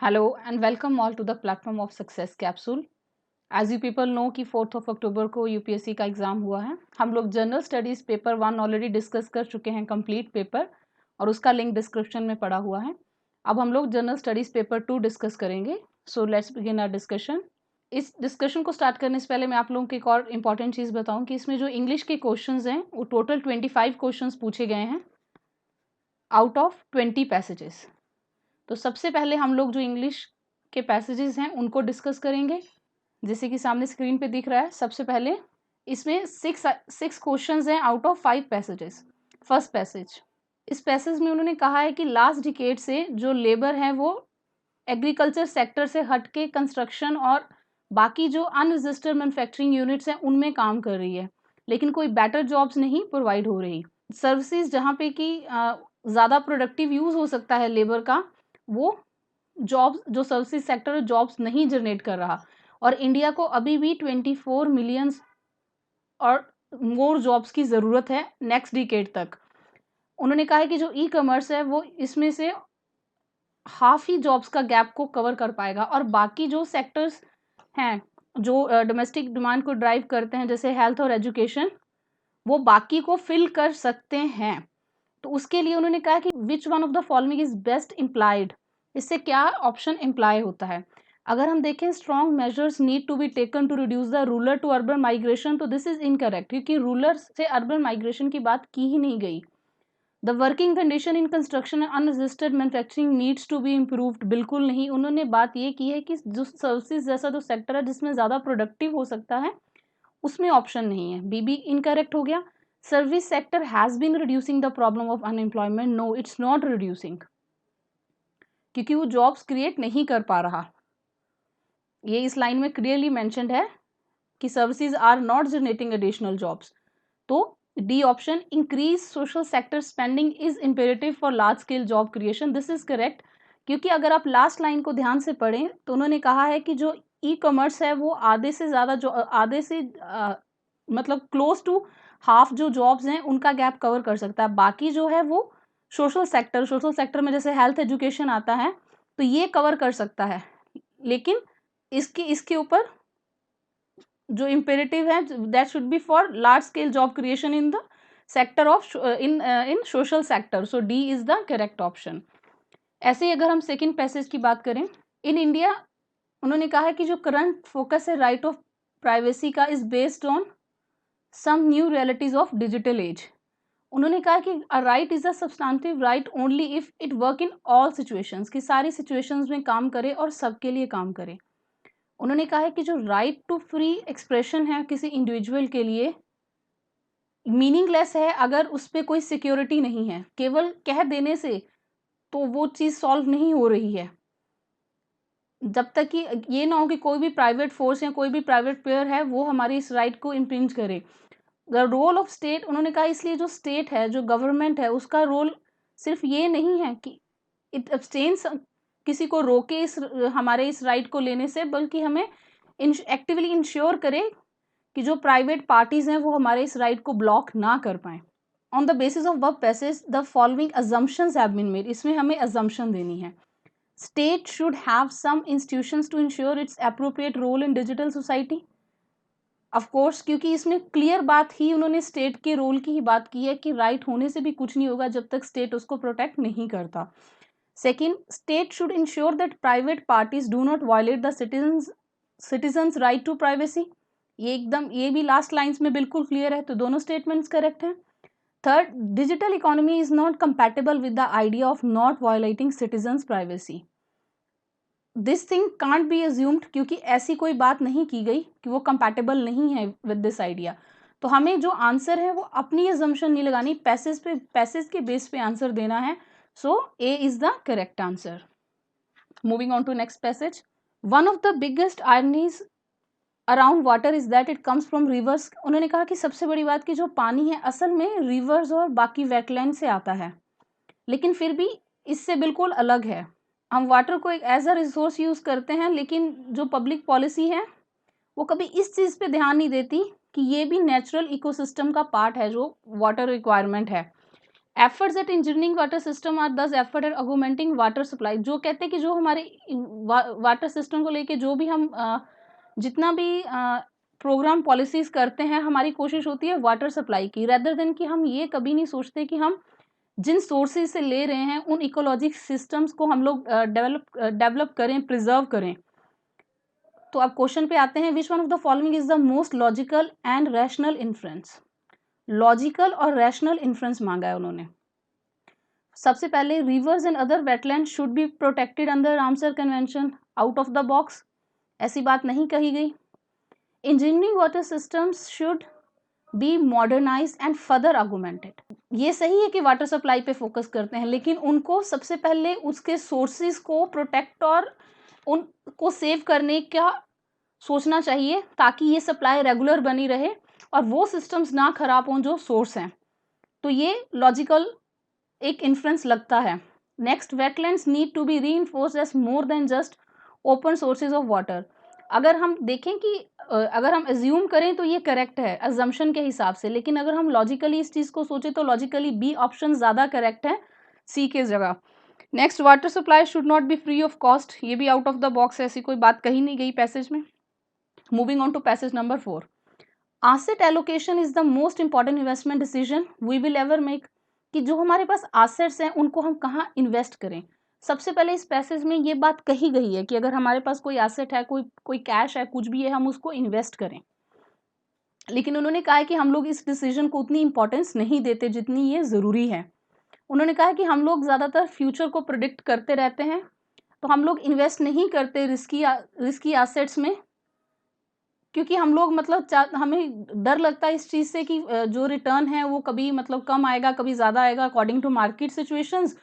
Hello and welcome all to the platform of Success Capsule. As you people know कि 4th of October को UPSC का exam हुआ है. हम लोग general studies paper 1 already discuss कर चुके हैं कंप्लीट पेपर और उसका लिंक डिस्क्रिप्शन में पड़ा हुआ है. अब हम लोग जनरल स्टडीज़ पेपर 2 डिस्कस करेंगे. So let's begin our discussion. इस डिस्कशन को स्टार्ट करने से पहले मैं आप लोगों को एक और इम्पॉर्टेंट चीज़ बताऊं कि इसमें जो इंग्लिश के क्वेश्चंस हैं वो टोटल 25 क्वेश्चंस पूछे गए हैं आउट ऑफ 20 पैसेजेस. तो सबसे पहले हम लोग जो इंग्लिश के पैसेजेस हैं उनको डिस्कस करेंगे, जैसे कि सामने स्क्रीन पे दिख रहा है. सबसे पहले इसमें सिक्स क्वेश्चंस हैं out of 5 passages. First passage, इस पैसेज में उन्होंने कहा है कि लास्ट डिकेड से जो लेबर है वो एग्रीकल्चर सेक्टर से हट के कंस्ट्रक्शन और बाकी जो अनरजिस्टर्ड मैन्युफैक्चरिंग यूनिट्स हैं उनमें काम कर रही है, लेकिन कोई बेटर जॉब्स नहीं प्रोवाइड हो रही. सर्विसेज जहाँ पे कि ज़्यादा प्रोडक्टिव यूज़ हो सकता है लेबर का, वो जॉब्स जो सर्विसेज सेक्टर जॉब्स नहीं जनरेट कर रहा. और इंडिया को अभी भी 24 मिलियंस और मोर जॉब्स की ज़रूरत है नेक्स्ट डिकेड तक. उन्होंने कहा है कि जो ई कॉमर्स है वो इसमें से हाफ ही जॉब्स का गैप को कवर कर पाएगा, और बाकी जो सेक्टर्स हैं जो डोमेस्टिक डिमांड को ड्राइव करते हैं जैसे हेल्थ और एजुकेशन, वो बाकी को फिल कर सकते हैं. तो उसके लिए उन्होंने कहा कि which one of the following is best implied. इससे क्या ऑप्शन इम्प्लाई होता है. अगर हम देखें strong measures need to be taken to reduce the rural to urban migration, तो दिस इज इनकरेक्ट, क्योंकि रूरल से अर्बन माइग्रेशन की बात की ही नहीं गई. The working condition in construction and unregistered manufacturing needs to be improved, बिल्कुल नहीं. उन्होंने बात ये की है कि जो सर्विसेज जैसा जो सेक्टर है जिसमें ज़्यादा प्रोडक्टिव हो सकता है उसमें ऑप्शन नहीं है. बी इनकरेक्ट हो गया. Service sector has been reducing the problem of unemployment, no it's not reducing, क्योंकि वो जॉब्स क्रिएट नहीं कर पा रहा. ये इस लाइन में क्लियरली मेंशन्ड है कि services are not generating additional jobs. तो D option, increase social sector spending is imperative for large scale job creation, this is correct. क्योंकि अगर आप लास्ट लाइन को ध्यान से पढ़ें तो उन्होंने कहा है कि जो ई कॉमर्स है वो आधे से ज़्यादा जो आधे से मतलब क्लोज टू हाफ जो जॉब्स हैं उनका गैप कवर कर सकता है. बाकी जो है वो सोशल सेक्टर में जैसे हेल्थ एजुकेशन आता है तो ये कवर कर सकता है, लेकिन इसके ऊपर जो इम्पेरेटिव है that should be for large scale job creation in the sector of in social sector. So D is the correct option. ऐसे ही अगर हम सेकेंड पैसेज की बात करें, इन इंडिया उन्होंने कहा है कि जो करंट फोकस है राइट ऑफ प्राइवेसी का is based on some new realities of digital age. उन्होंने कहा कि a right is a substantive right only if it work in all situations, कि सारी सिचुएशंस में काम करे और सबके लिए काम करे. उन्होंने कहा है कि जो राइट टू फ्री एक्सप्रेशन है किसी इंडिविजुअल के लिए मीनिंगलेस है अगर उस पर कोई सिक्योरिटी नहीं है. केवल कह देने से तो वो चीज़ सॉल्व नहीं हो रही है. जब तक कि ये ना हो कि कोई भी प्राइवेट फोर्स या कोई भी प्राइवेट प्लेयर है वो हमारी इस राइट को इम्पिंज करे. द रोल ऑफ स्टेट, उन्होंने कहा इसलिए जो स्टेट है जो गवर्नमेंट है उसका रोल सिर्फ ये नहीं है कि इट अब्सटेन्स किसी को रोके इस हमारे इस राइट को लेने से, बल्कि हमें एक्टिवली इंश्योर करे कि जो प्राइवेट पार्टीज हैं वो हमारे इस राइट को ब्लॉक ना कर पाए. On the basis of work passage the following assumptions have been made, इसमें हमें अजम्पशन देनी है. State should have some institutions to ensure its appropriate role in digital society. Of course, क्योंकि इसमें क्लियर बात ही उन्होंने स्टेट के रोल की ही बात की है कि राइट होने से भी कुछ नहीं होगा जब तक स्टेट उसको प्रोटेक्ट नहीं करता. Second, state should ensure that private parties do not violate the citizens right to privacy. ये भी लास्ट लाइन्स में बिल्कुल क्लियर है, तो दोनों स्टेटमेंट्स करेक्ट हैं. Third, digital economy is not compatible with the idea of not violating citizens privacy. This thing can't be assumed, क्योंकि ऐसी कोई बात नहीं की गई कि वो कंपैटिबल नहीं है विद दिस आइडिया. तो हमें जो आंसर है वो अपनी अजम्पशन नहीं लगानी, पैसेज के बेस पे आंसर देना है. So A is the correct answer. Moving on to next passage. One of the biggest ironies around water is that it comes from rivers. उन्होंने कहा कि सबसे बड़ी बात कि जो पानी है असल में रिवर्स और बाकी वेटलैंड से आता है, लेकिन फिर भी इससे बिल्कुल अलग है. हम वाटर को एक एज अ रिसोर्स यूज़ करते हैं, लेकिन जो पब्लिक पॉलिसी है वो कभी इस चीज़ पे ध्यान नहीं देती कि ये भी नेचुरल इकोसिस्टम का पार्ट है जो वाटर रिक्वायरमेंट है. Efforts at engineering water system are thus effort at augmenting water supply. जो कहते हैं कि जो हमारे वाटर सिस्टम को लेके जो भी हम जितना भी प्रोग्राम पॉलिसीज करते हैं, हमारी कोशिश होती है वाटर सप्लाई की, रेदर देन कि हम ये कभी नहीं सोचते कि हम जिन सोर्सेज से ले रहे हैं उन इकोलॉजिक सिस्टम्स को हम लोग डेवलप करें, प्रिजर्व करें। तो अब क्वेश्चन पे आते हैं, which one of the following is the most logical and rational inference. Logical और रैशनल इन्फ्रेंस मांगा है उन्होंने। सबसे पहले, rivers and other wetland should be protected under Ramsar convention. Out of the box, ऐसी बात नहीं कही गई। Engineering water systems should be modernise and further augmented. ये सही है कि वाटर सप्लाई पे फोकस करते हैं, लेकिन उनको सबसे पहले उसके सोर्सेज को प्रोटेक्ट और उनको सेव करने का सोचना चाहिए, ताकि ये सप्लाई रेगुलर बनी रहे और वो सिस्टम्स ना खराब हों जो सोर्स हैं। तो ये लॉजिकल एक इन्फ्रेंस लगता है। Next, wetlands need to be reinforced as more than just open sources of water. अगर हम देखें कि अगर हम एज्यूम करें तो ये करेक्ट है अजम्पशन के हिसाब से, लेकिन अगर हम लॉजिकली इस चीज को सोचे तो लॉजिकली बी ऑप्शन ज्यादा करेक्ट है सी के जगह। Next, water supply should not be free of cost. ये भी आउट ऑफ द बॉक्स है, ऐसी कोई बात कही नहीं गई पैसेज में। Moving on to passage number 4, asset allocation is the most important investment decision we will ever make। कि जो हमारे पास assets हैं उनको हम कहाँ इन्वेस्ट करें। सबसे पहले इस पैसेज में ये बात कही गई है कि अगर हमारे पास कोई एसेट है, कोई कैश है, कुछ भी है, हम उसको इन्वेस्ट करें। लेकिन उन्होंने कहा है कि हम लोग इस डिसीजन को उतनी इंपॉर्टेंस नहीं देते जितनी ये ज़रूरी है। उन्होंने कहा कि हम लोग ज़्यादातर फ्यूचर को प्रिडिक्ट करते रहते हैं, तो हम लोग इन्वेस्ट नहीं करते रिस्की एसेट्स में, क्योंकि हम लोग मतलब हमें डर लगता है इस चीज़ से कि जो रिटर्न है वो कभी मतलब कम आएगा, कभी ज़्यादा आएगा अकॉर्डिंग टू मार्केट सिचुएशंस।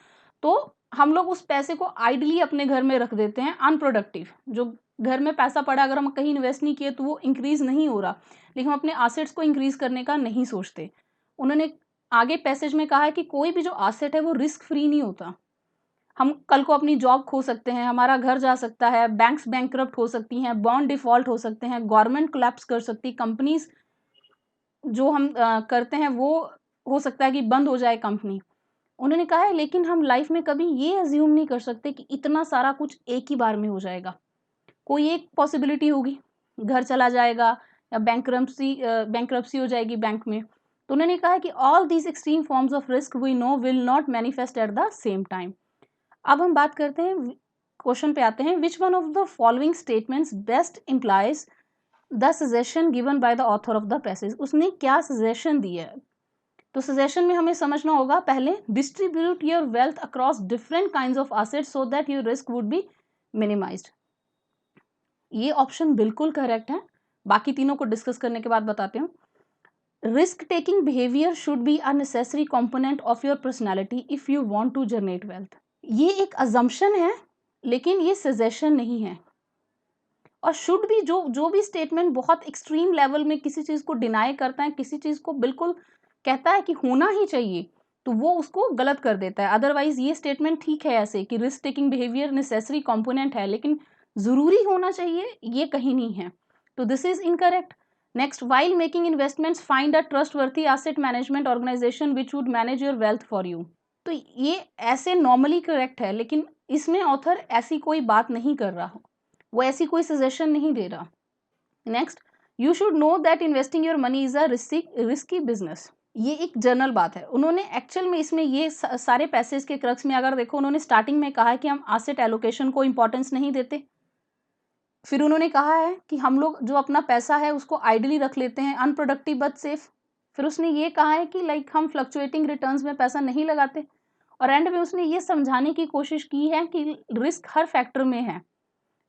तो हम लोग उस पैसे को आइडली अपने घर में रख देते हैं, अनप्रोडक्टिव। जो घर में पैसा पड़ा, अगर हम कहीं इन्वेस्ट नहीं किए तो वो इंक्रीज नहीं हो रहा, लेकिन हम अपने एसेट्स को इंक्रीज करने का नहीं सोचते। उन्होंने आगे पैसेज में कहा है कि कोई भी जो एसेट है वो रिस्क फ्री नहीं होता। हम कल को अपनी जॉब खो सकते हैं, हमारा घर जा सकता है, बैंक्स बैंकरप्ट हो सकती हैं, बॉन्ड डिफॉल्ट हो सकते हैं, गवर्नमेंट कोलैप्स कर सकती, कंपनीज जो हम करते हैं वो हो सकता है कि बंद हो जाए कंपनी। उन्होंने कहा है लेकिन हम लाइफ में कभी ये अज्यूम नहीं कर सकते कि इतना सारा कुछ एक ही बार में हो जाएगा। कोई एक पॉसिबिलिटी होगी, घर चला जाएगा या बैंकरप्सी हो जाएगी बैंक में। तो उन्होंने कहा है कि all these extreme forms of risk we know will not manifest at the same time. अब हम बात करते हैं, क्वेश्चन पे आते हैं, which one of the following statements best implies the suggestion given by the author of the passage. उसने क्या सजेशन दी है? तो सजेशन में हमें समझना होगा, पहले, distribute your wealth across different kinds of assets so that your risk would be minimised. ये ऑप्शन बिल्कुल करेक्ट है, बाकी तीनों को डिस्कस करने के बाद बताते हूँ। Risk taking behaviour should be a necessary component of your personality if you want to generate wealth. ये एक अजम्पशन है, लेकिन ये सजेशन नहीं है। और शुड भी, जो भी स्टेटमेंट बहुत एक्सट्रीम लेवल में किसी चीज को डिनाई करता है, किसी चीज को बिल्कुल कहता है कि होना ही चाहिए, तो वो उसको गलत कर देता है। अदरवाइज ये स्टेटमेंट ठीक है ऐसे कि risk taking behaviour necessary component है, लेकिन जरूरी होना चाहिए ये कहीं नहीं है। तो this is incorrect. Next, while making investments find a trustworthy asset management organisation which would manage your wealth for you. तो ये ऐसे नॉर्मली करेक्ट है, लेकिन इसमें ऑथर ऐसी कोई बात नहीं कर रहा, वो ऐसी कोई सजेशन नहीं दे रहा। Next, you should know that investing your money is a risky business. ये एक जनरल बात है। उन्होंने एक्चुअल में इसमें ये सारे पैसेज के क्रक्स में अगर देखो, उन्होंने स्टार्टिंग में कहा है कि हम एसेट एलोकेशन को इंपॉर्टेंस नहीं देते, फिर उन्होंने कहा है कि हम लोग जो अपना पैसा है उसको आइडली रख लेते हैं, अनप्रोडक्टिव बट सेफ। फिर उसने ये कहा है कि लाइक हम फ्लक्चुएटिंग रिटर्न्स में पैसा नहीं लगाते, और एंड में उसने ये समझाने की कोशिश की है कि रिस्क हर फैक्टर में है,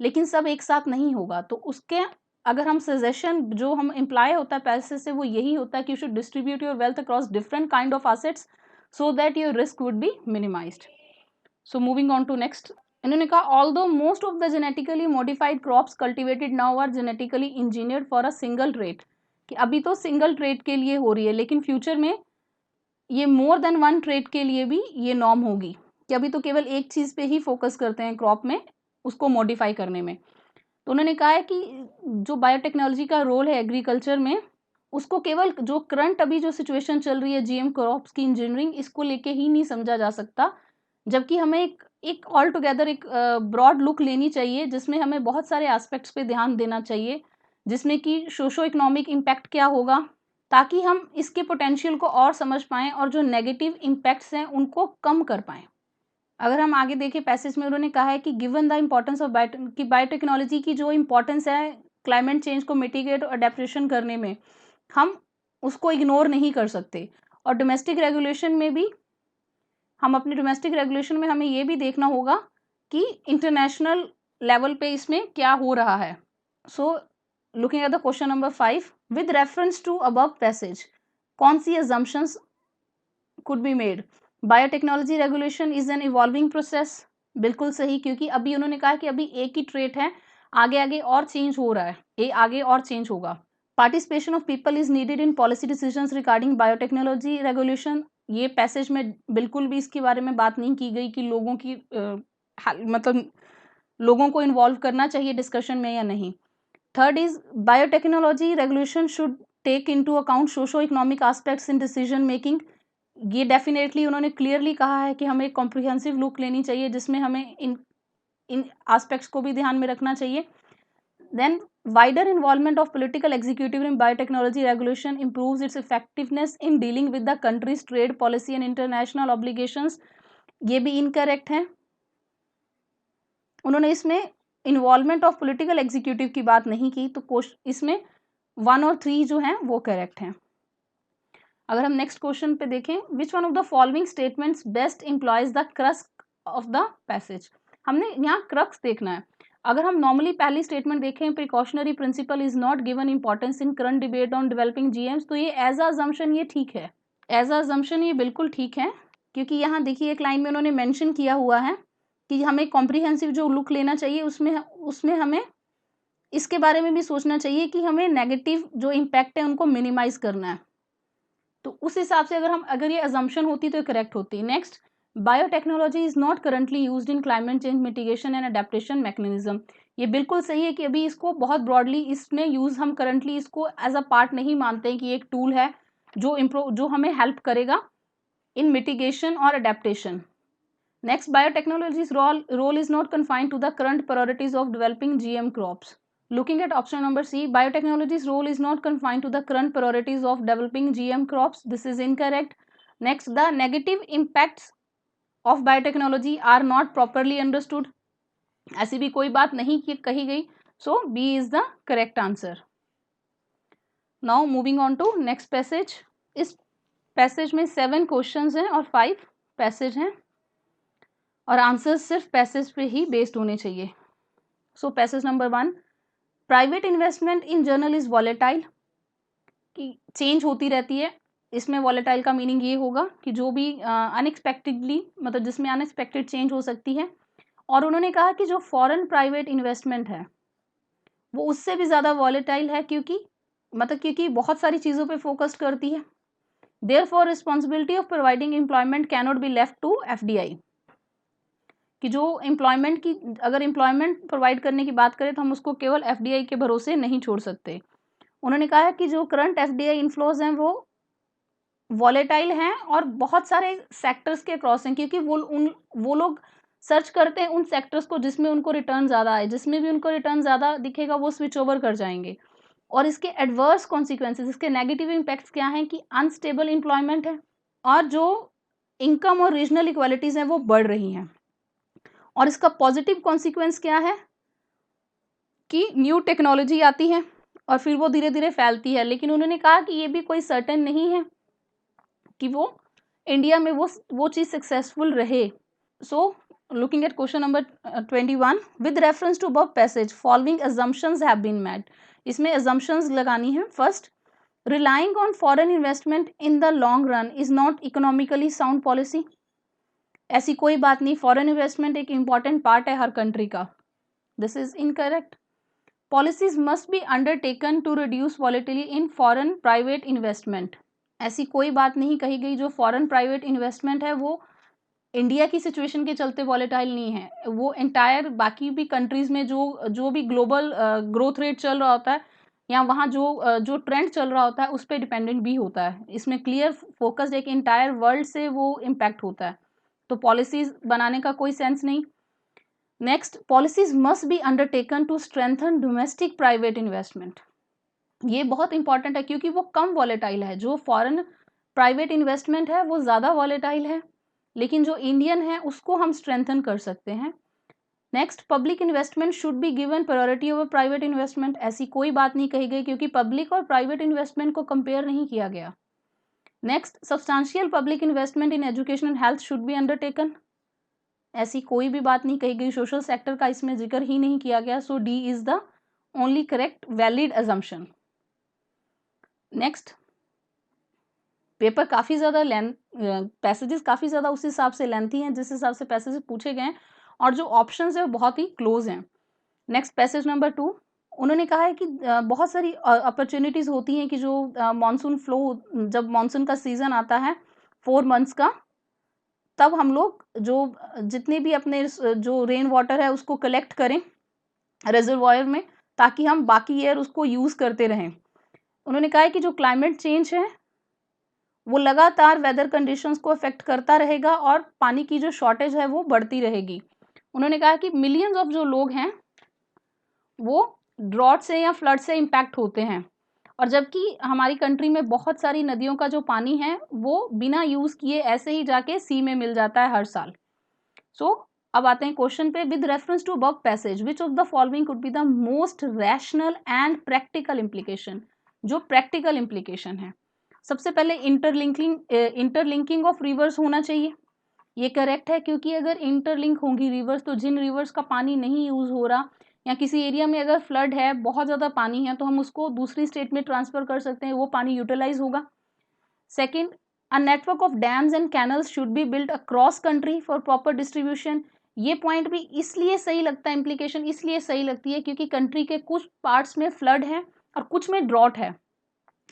लेकिन सब एक साथ नहीं होगा। तो उसके अगर हम सजेशन जो हम इम्प्लाई होता है पैसे से, वो यही होता है कि you should distribute your wealth across different kind of assets so that your risk would be minimised. So moving on to next, इन्होंने कहा, although most of the genetically modified crops cultivated now are genetically engineered for a single trait. कि अभी तो single trait के लिए हो रही है, लेकिन फ्यूचर में ये मोर देन वन ट्रेट के लिए भी ये नॉर्म होगी, कि अभी तो केवल एक चीज पे ही फोकस करते हैं क्रॉप में, उसको मॉडिफाई करने में। तो उन्होंने कहा है कि जो बायोटेक्नोलॉजी का रोल है एग्रीकल्चर में, उसको केवल जो करंट अभी जो सिचुएशन चल रही है जीएम क्रॉप्स की इंजीनियरिंग, इसको लेके ही नहीं समझा जा सकता, जबकि हमें एक ऑल टुगेदर एक ब्रॉड लुक लेनी चाहिए, जिसमें हमें बहुत सारे एस्पेक्ट्स पे ध्यान देना चाहिए, जिसमें कि सोशो इकोनॉमिक इम्पैक्ट क्या होगा, ताकि हम इसके पोटेंशियल को और समझ पाएँ और जो नेगेटिव इम्पैक्ट्स हैं उनको कम कर पाएँ। अगर हम आगे देखें पैसेज में, उन्होंने कहा है कि given the importance of biotechnology की जो इम्पोर्टेंस है क्लाइमेट चेंज को मिटिगेट और अडेप्टेशन करने में, हम उसको इग्नोर नहीं कर सकते। और डोमेस्टिक रेगुलेशन में भी, हम अपने डोमेस्टिक रेगुलेशन में हमें ये भी देखना होगा कि इंटरनेशनल लेवल पे इसमें क्या हो रहा है। So looking at the question number 5, with reference to above passage, कौन सी assumptions could be made? Biotechnology regulation is an evolving process. बिल्कुल सही, क्योंकि अभी उन्होंने कहा कि अभी एक ही ट्रेट है, आगे आगे और चेंज हो रहा है, ये आगे और चेंज होगा। Participation of people is needed in policy decisions regarding biotechnology regulation, ये पैसेज में बिल्कुल भी इसके बारे में बात नहीं की गई कि लोगों की मतलब लोगों को इन्वॉल्व करना चाहिए डिस्कशन में या नहीं। Third is biotechnology regulation should take into account socio economic aspects in decision making, ये डेफिनेटली उन्होंने क्लियरली कहा है कि हमें एक कॉम्प्रिहेंसिव लुक लेनी चाहिए, जिसमें हमें इन एस्पेक्ट्स को भी ध्यान में रखना चाहिए। Then wider involvement of political executive in biotechnology regulation improves its effectiveness in dealing with the country's trade policy and international obligations, ये भी इनकरेक्ट है। उन्होंने इसमें इन्वॉल्वमेंट ऑफ पॉलिटिकल एग्जीक्यूटिव की बात नहीं की, तो इसमें 1 और 3 जो हैं वो करेक्ट हैं। अगर हम नेक्स्ट क्वेश्चन पे देखें, विच one of the following statements best employees the crux of the passage, हमने यहाँ क्रक्स देखना है। अगर हम नॉर्मली पहली स्टेटमेंट देखें, precautionary principle is not given importance in current debate on developing GMs, तो ये एज अ अजम्पशन ये ठीक है, एज अ अजम्पशन ये बिल्कुल ठीक है, क्योंकि यहाँ देखिए एक लाइन में उन्होंने मेंशन किया हुआ है कि हमें कॉम्प्रिहेंसिव जो लुक लेना चाहिए, उसमें हमें इसके बारे में भी सोचना चाहिए कि हमें नेगेटिव जो इम्पैक्ट है उनको मिनिमाइज करना है। तो उस हिसाब से अगर ये अजम्पशन होती तो करेक्ट होती। Next, biotechnology is not currently used in climate change mitigation and adaptation mechanism, ये बिल्कुल सही है कि अभी इसको बहुत ब्रॉडली इसमें यूज, हम करंटली इसको एज अ पार्ट नहीं मानते हैं कि एक टूल है जो हमें हेल्प करेगा इन मिटिगेशन और adaptation. Next, biotechnology's role is not confined to the current priorities of developing GM crops. Looking at option number C, biotechnology's role is not confined to the current priorities of developing GM crops. This is incorrect. Next, the negative impacts of biotechnology are not properly understood. ऐसी भी कोई बात नहीं कही गई. So B is the correct answer. Now moving on to next passage. इस passage में 7 questions हैं और 5 पैसेज हैं और आंसर्स सिर्फ पैसेज पे ही बेस्ड होने चाहिए. So passage number 1, private investment in general is volatile, कि चेंज होती रहती है. इसमें वॉलेटाइल का मीनिंग ये होगा कि जो भी अनएक्सपेक्टेडली, मतलब जिसमें अनएक्सपेक्टेड चेंज हो सकती है. और उन्होंने कहा कि जो फॉरेन प्राइवेट इन्वेस्टमेंट है वो उससे भी ज़्यादा वॉलेटाइल है, क्योंकि बहुत सारी चीज़ों पे फोकस करती है. Therefore responsibility of providing employment cannot be left to FDI, कि जो अगर एम्प्लॉयमेंट प्रोवाइड करने की बात करें तो हम उसको केवल एफडीआई के भरोसे नहीं छोड़ सकते. उन्होंने कहा है कि जो करंट एफडीआई इनफ्लोज हैं वो वॉलेटाइल हैं और बहुत सारे सेक्टर्स के क्रॉस हैं, क्योंकि वो लोग सर्च करते हैं उन सेक्टर्स को जिसमें उनको रिटर्न ज़्यादा आए. जिसमें भी उनको रिटर्न ज़्यादा दिखेगा वो स्विच ओवर कर जाएंगे. और इसके एडवर्स कॉन्सिक्वेंसेस, इसके नेगेटिव इम्पैक्ट्स क्या हैं कि अनस्टेबल एम्प्लॉयमेंट है और जो इनकम और रीजनल इक्वालिटीज़ हैं वो बढ़ रही हैं. और इसका पॉजिटिव कॉन्सिक्वेंस क्या है कि न्यू टेक्नोलॉजी आती है और फिर वो धीरे धीरे फैलती है. लेकिन उन्होंने कहा कि ये भी कोई सर्टेन नहीं है कि वो इंडिया में वो चीज़ सक्सेसफुल रहे. So looking at question number 21, with reference to above passage following assumptions have been made, इसमें अजम्पशंस लगानी है. First, relying on foreign investment in the long run is not economically sound policy, ऐसी कोई बात नहीं. Foreign investment एक important part है हर कंट्री का. This is incorrect. Policies must be undertaken to reduce volatility in foreign private investment, ऐसी कोई बात नहीं कही गई. जो फॉरेन प्राइवेट इन्वेस्टमेंट है वो इंडिया की सिचुएशन के चलते वॉलेटाइल नहीं है, वो एंटायर बाकी भी कंट्रीज में जो भी ग्लोबल ग्रोथ रेट चल रहा होता है या वहाँ जो ट्रेंड चल रहा होता है उस पे डिपेंडेंट भी होता है। इसमें क्लियर फोकस्ड एक इंटायर वर्ल्ड से वो इम्पैक्ट होता है, तो पॉलिसीज बनाने का कोई सेंस नहीं। Next, policies must be undertaken to strengthen domestic private investment. ये बहुत इंपॉर्टेंट है क्योंकि वो कम वॉलेटाइल है। जो फॉरेन प्राइवेट इन्वेस्टमेंट है वो ज़्यादा वॉलेटाइल है, लेकिन जो इंडियन है उसको हम स्ट्रेंथन कर सकते हैं। Next, public investment should be given priority over private investment. ऐसी कोई बात नहीं कही गई क्योंकि पब्लिक और प्राइवेट इन्वेस्टमेंट को कंपेयर नहीं किया गया। Next, substantial public investment in education and health should be undertaken. ऐसी कोई भी बात नहीं कही गई, सोशल सेक्टर का इसमें जिक्र ही नहीं किया गया। So D is the only correct valid assumption. Next, paper काफ़ी ज़्यादा पैसेजेस काफ़ी ज़्यादा उस हिसाब से लेंथी हैं जिस हिसाब से पैसेजेस पूछे गए हैं, और जो ऑप्शंस है वो बहुत ही क्लोज हैं। नेक्स्ट, पैसेज नंबर 2, उन्होंने कहा है कि बहुत सारी अपॉर्चुनिटीज़ होती हैं कि जो मानसून फ्लो, जब मानसून का सीज़न आता है 4 मंथ्स का, तब हम लोग जो जितने भी अपने जो रेन वाटर है उसको कलेक्ट करें रिजर्वायर में, ताकि हम बाकी ईयर उसको यूज़ करते रहें। उन्होंने कहा है कि जो क्लाइमेट चेंज है वो लगातार वेदर कंडीशंस को अफेक्ट करता रहेगा और पानी की जो शॉर्टेज है वो बढ़ती रहेगी। उन्होंने कहा कि मिलियंस ऑफ जो लोग हैं वो ड्रॉट से या फ्लड से इम्पैक्ट होते हैं, और जबकि हमारी कंट्री में बहुत सारी नदियों का जो पानी है वो बिना यूज़ किए ऐसे ही जाके सी में मिल जाता है हर साल। सो अब आते हैं क्वेश्चन पे। With reference to above passage which of the following could be the most rational and practical implication. जो प्रैक्टिकल इम्प्लीकेशन है, सबसे पहले इंटरलिंकिंग ऑफ रिवर्स होना चाहिए। ये करेक्ट है क्योंकि अगर इंटरलिंक होंगी रिवर्स तो जिन रिवर्स का पानी नहीं यूज़ हो रहा, या किसी एरिया में अगर फ्लड है, बहुत ज़्यादा पानी है, तो हम उसको दूसरी स्टेट में ट्रांसफ़र कर सकते हैं, वो पानी यूटिलाइज होगा। Second, a network of dams and canals should be built across country for proper distribution. ये पॉइंट भी इसलिए सही लगता है, इम्प्लीकेशन इसलिए सही लगती है क्योंकि कंट्री के कुछ पार्ट्स में फ्लड है और कुछ में ड्रॉट है,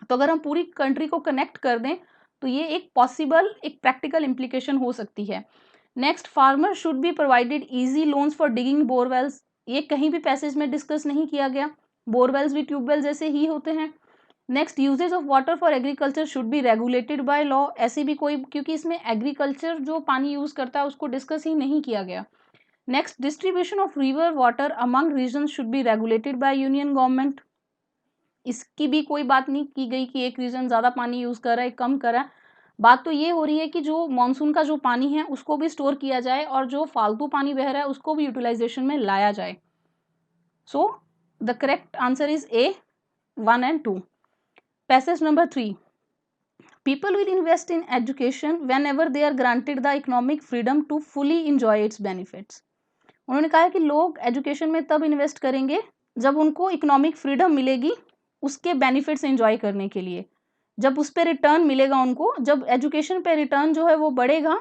तो अगर हम पूरी कंट्री को कनेक्ट कर दें तो ये एक पॉसिबल, एक प्रैक्टिकल इम्प्लीकेशन हो सकती है। Next, farmer should be provided easy loans for digging borewells. ये कहीं भी पैसेज में डिस्कस नहीं किया गया, बोरवेल्स भी ट्यूबवेल जैसे ही होते हैं। Next, uses of water for agriculture should be regulated by law. ऐसी भी कोई, क्योंकि इसमें एग्रीकल्चर जो पानी यूज़ करता है उसको डिस्कस ही नहीं किया गया। Next, distribution of river water among region should be regulated by union government. इसकी भी कोई बात नहीं की गई कि एक रीजन ज़्यादा पानी यूज़ कर रहा है, कम कर रहा है। बात तो ये हो रही है कि जो मानसून का जो पानी है उसको भी स्टोर किया जाए और जो फालतू पानी बह रहा है उसको भी यूटिलाइजेशन में लाया जाए। So the correct answer is a 1 and 2. Passage number 3. People will invest in education whenever they are granted the economic freedom to fully enjoy its benefits. उन्होंने कहा है कि लोग एजुकेशन में तब इन्वेस्ट करेंगे जब उनको इकोनॉमिक फ्रीडम मिलेगी उसके बेनिफिट्स एंजॉय करने के लिए। जब उस पर रिटर्न मिलेगा उनको, जब एजुकेशन पे रिटर्न जो है वो बढ़ेगा,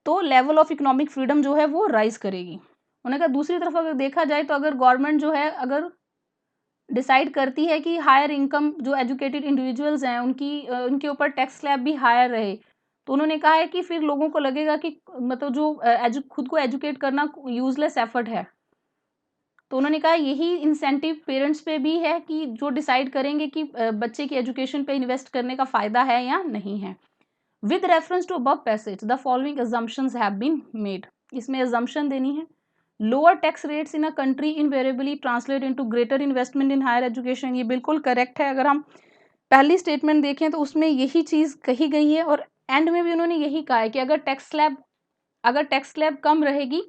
तो लेवल ऑफ इकोनॉमिक फ्रीडम जो है वो राइज करेगी। उन्होंने कहा दूसरी तरफ अगर देखा जाए तो अगर गवर्नमेंट जो है अगर डिसाइड करती है कि हायर इनकम जो एजुकेटेड इंडिविजुअल्स हैं उनके ऊपर टैक्स स्लैब भी हायर रहे, तो उन्होंने कहा है कि फिर लोगों को लगेगा कि मतलब जो खुद को एजुकेट करना यूजलेस एफर्ट है। तो उन्होंने कहा यही इंसेंटिव पेरेंट्स पे भी है कि जो डिसाइड करेंगे कि बच्चे की एजुकेशन पे इन्वेस्ट करने का फ़ायदा है या नहीं है। With reference to above passage the following assumptions have been made. इसमें अजम्पशन देनी है। Lower tax rates in a country invariably translate into greater investment in higher education. ये बिल्कुल करेक्ट है। अगर हम पहली स्टेटमेंट देखें तो उसमें यही चीज़ कही गई है, और एंड में भी उन्होंने यही कहा है कि अगर टैक्स स्लैब कम रहेगी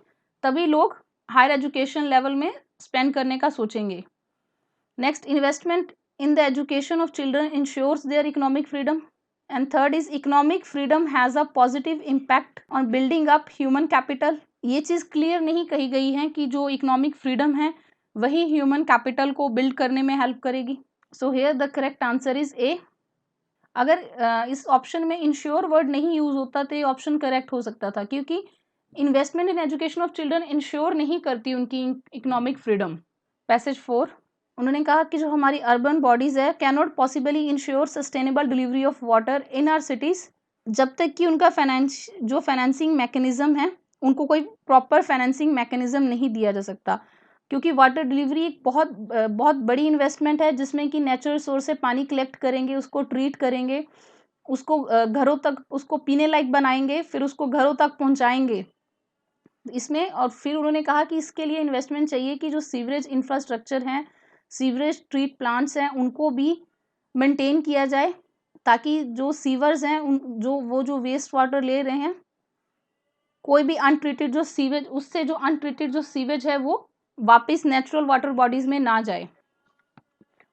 तभी लोग हायर एजुकेशन लेवल में स्पेंड करने का सोचेंगे। Next, investment in the education of children ensures their economic freedom. And third is economic freedom has a positive impact on building up human capital. ये चीज़ clear नहीं कही गई है कि जो इकोनॉमिक फ्रीडम है वही ह्यूमन कैपिटल को बिल्ड करने में हेल्प करेगी। So here the correct answer is a. अगर इस ऑप्शन में इंश्योर वर्ड नहीं यूज होता तो ये ऑप्शन करेक्ट हो सकता था, क्योंकि investment in education of children ensure नहीं करती उनकी इकोनॉमिक फ्रीडम। पैसेज 4, उन्होंने कहा कि जो हमारी अर्बन बॉडीज है can not possibly ensure sustainable delivery of water in our cities, जब तक कि उनका फाइनेंसिंग मैकेनिज्म है, उनको कोई प्रॉपर फाइनेंसिंग मैकेनिज्म नहीं दिया जा सकता। क्योंकि वाटर डिलीवरी एक बहुत बड़ी इन्वेस्टमेंट है, जिसमें कि नेचुरल सोर्स से पानी कलेक्ट करेंगे, उसको ट्रीट करेंगे, उसको घरों तक उसको पीने लायक बनाएंगे, फिर उसको घरों तक पहुंचाएंगे इसमें। और फिर उन्होंने कहा कि इसके लिए इन्वेस्टमेंट चाहिए कि जो सीवरेज इंफ्रास्ट्रक्चर हैं, सीवरेज ट्रीट प्लांट्स हैं, उनको भी मेंटेन किया जाए, ताकि जो सीवर्स हैं जो वेस्ट वाटर ले रहे हैं, कोई भी अनट्रीटेड जो सीवेज, उससे जो अनट्रीटेड जो सीवेज है वो वापस नेचुरल वाटर बॉडीज में ना जाए।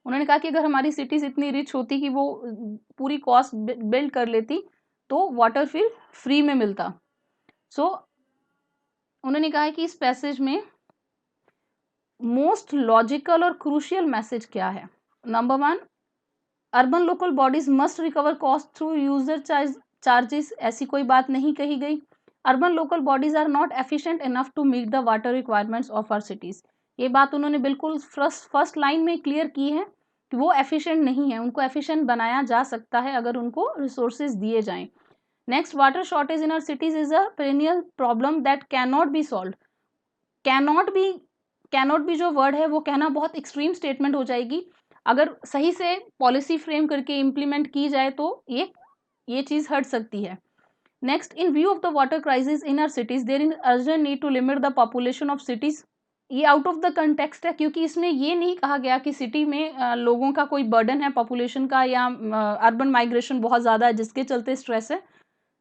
उन्होंने कहा कि अगर हमारी सिटीज इतनी रिच होती कि वो पूरी कॉस्ट बिल्ड कर लेती, तो वाटर फिर फ्री में मिलता। सो उन्होंने कहा है कि इस पैसेज में मोस्ट लॉजिकल और क्रूशियल मैसेज क्या है। Number 1, urban local bodies must recover cost through user charges. ऐसी कोई बात नहीं कही गई। Urban local bodies are not efficient enough to meet the water requirements of our cities. ये बात उन्होंने बिल्कुल फर्स्ट लाइन में क्लियर की है कि वो एफिशिएंट नहीं है, उनको एफिशिएंट बनाया जा सकता है अगर उनको रिसोर्सेज दिए जाएं। Next, water shortage in our cities is a perennial problem that can not be solve. Cannot भी जो वर्ड है वो कहना बहुत एक्सट्रीम स्टेटमेंट हो जाएगी। अगर सही से पॉलिसी फ्रेम करके इम्प्लीमेंट की जाए तो ये चीज हट सकती है। Next, in view of the water crisis in our cities there is urgent need to limit the population of cities. ये आउट ऑफ द कंटेक्स्ट है, क्योंकि इसमें ये नहीं कहा गया कि सिटी में लोगों का कोई बर्डन है पॉपुलेशन का, या अर्बन माइग्रेशन बहुत ज़्यादा है जिसके चलते स्ट्रेस है,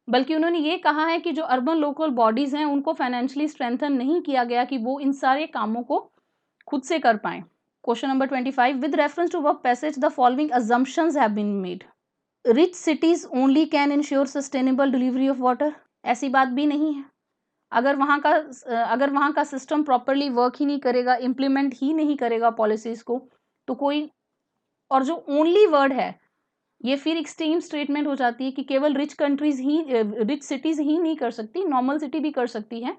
बल्कि उन्होंने ये कहा है कि जो अर्बन लोकल बॉडीज हैं उनको फाइनेंशियली स्ट्रेंथन नहीं किया गया कि वो इन सारे कामों को खुद से कर पाएं। Question number 25, with reference to work passage the following assumptions have been made. Rich cities only can ensure sustainable delivery of water. ऐसी बात भी नहीं है। अगर वहाँ का सिस्टम प्रॉपरली वर्क ही नहीं करेगा, इम्प्लीमेंट ही नहीं करेगा पॉलिसीज को, तो कोई, और जो ओनली वर्ड है ये फिर एक्सट्रीम स्टेटमेंट हो जाती है कि केवल रिच सिटीज ही नहीं कर सकती, नॉर्मल सिटी भी कर सकती है।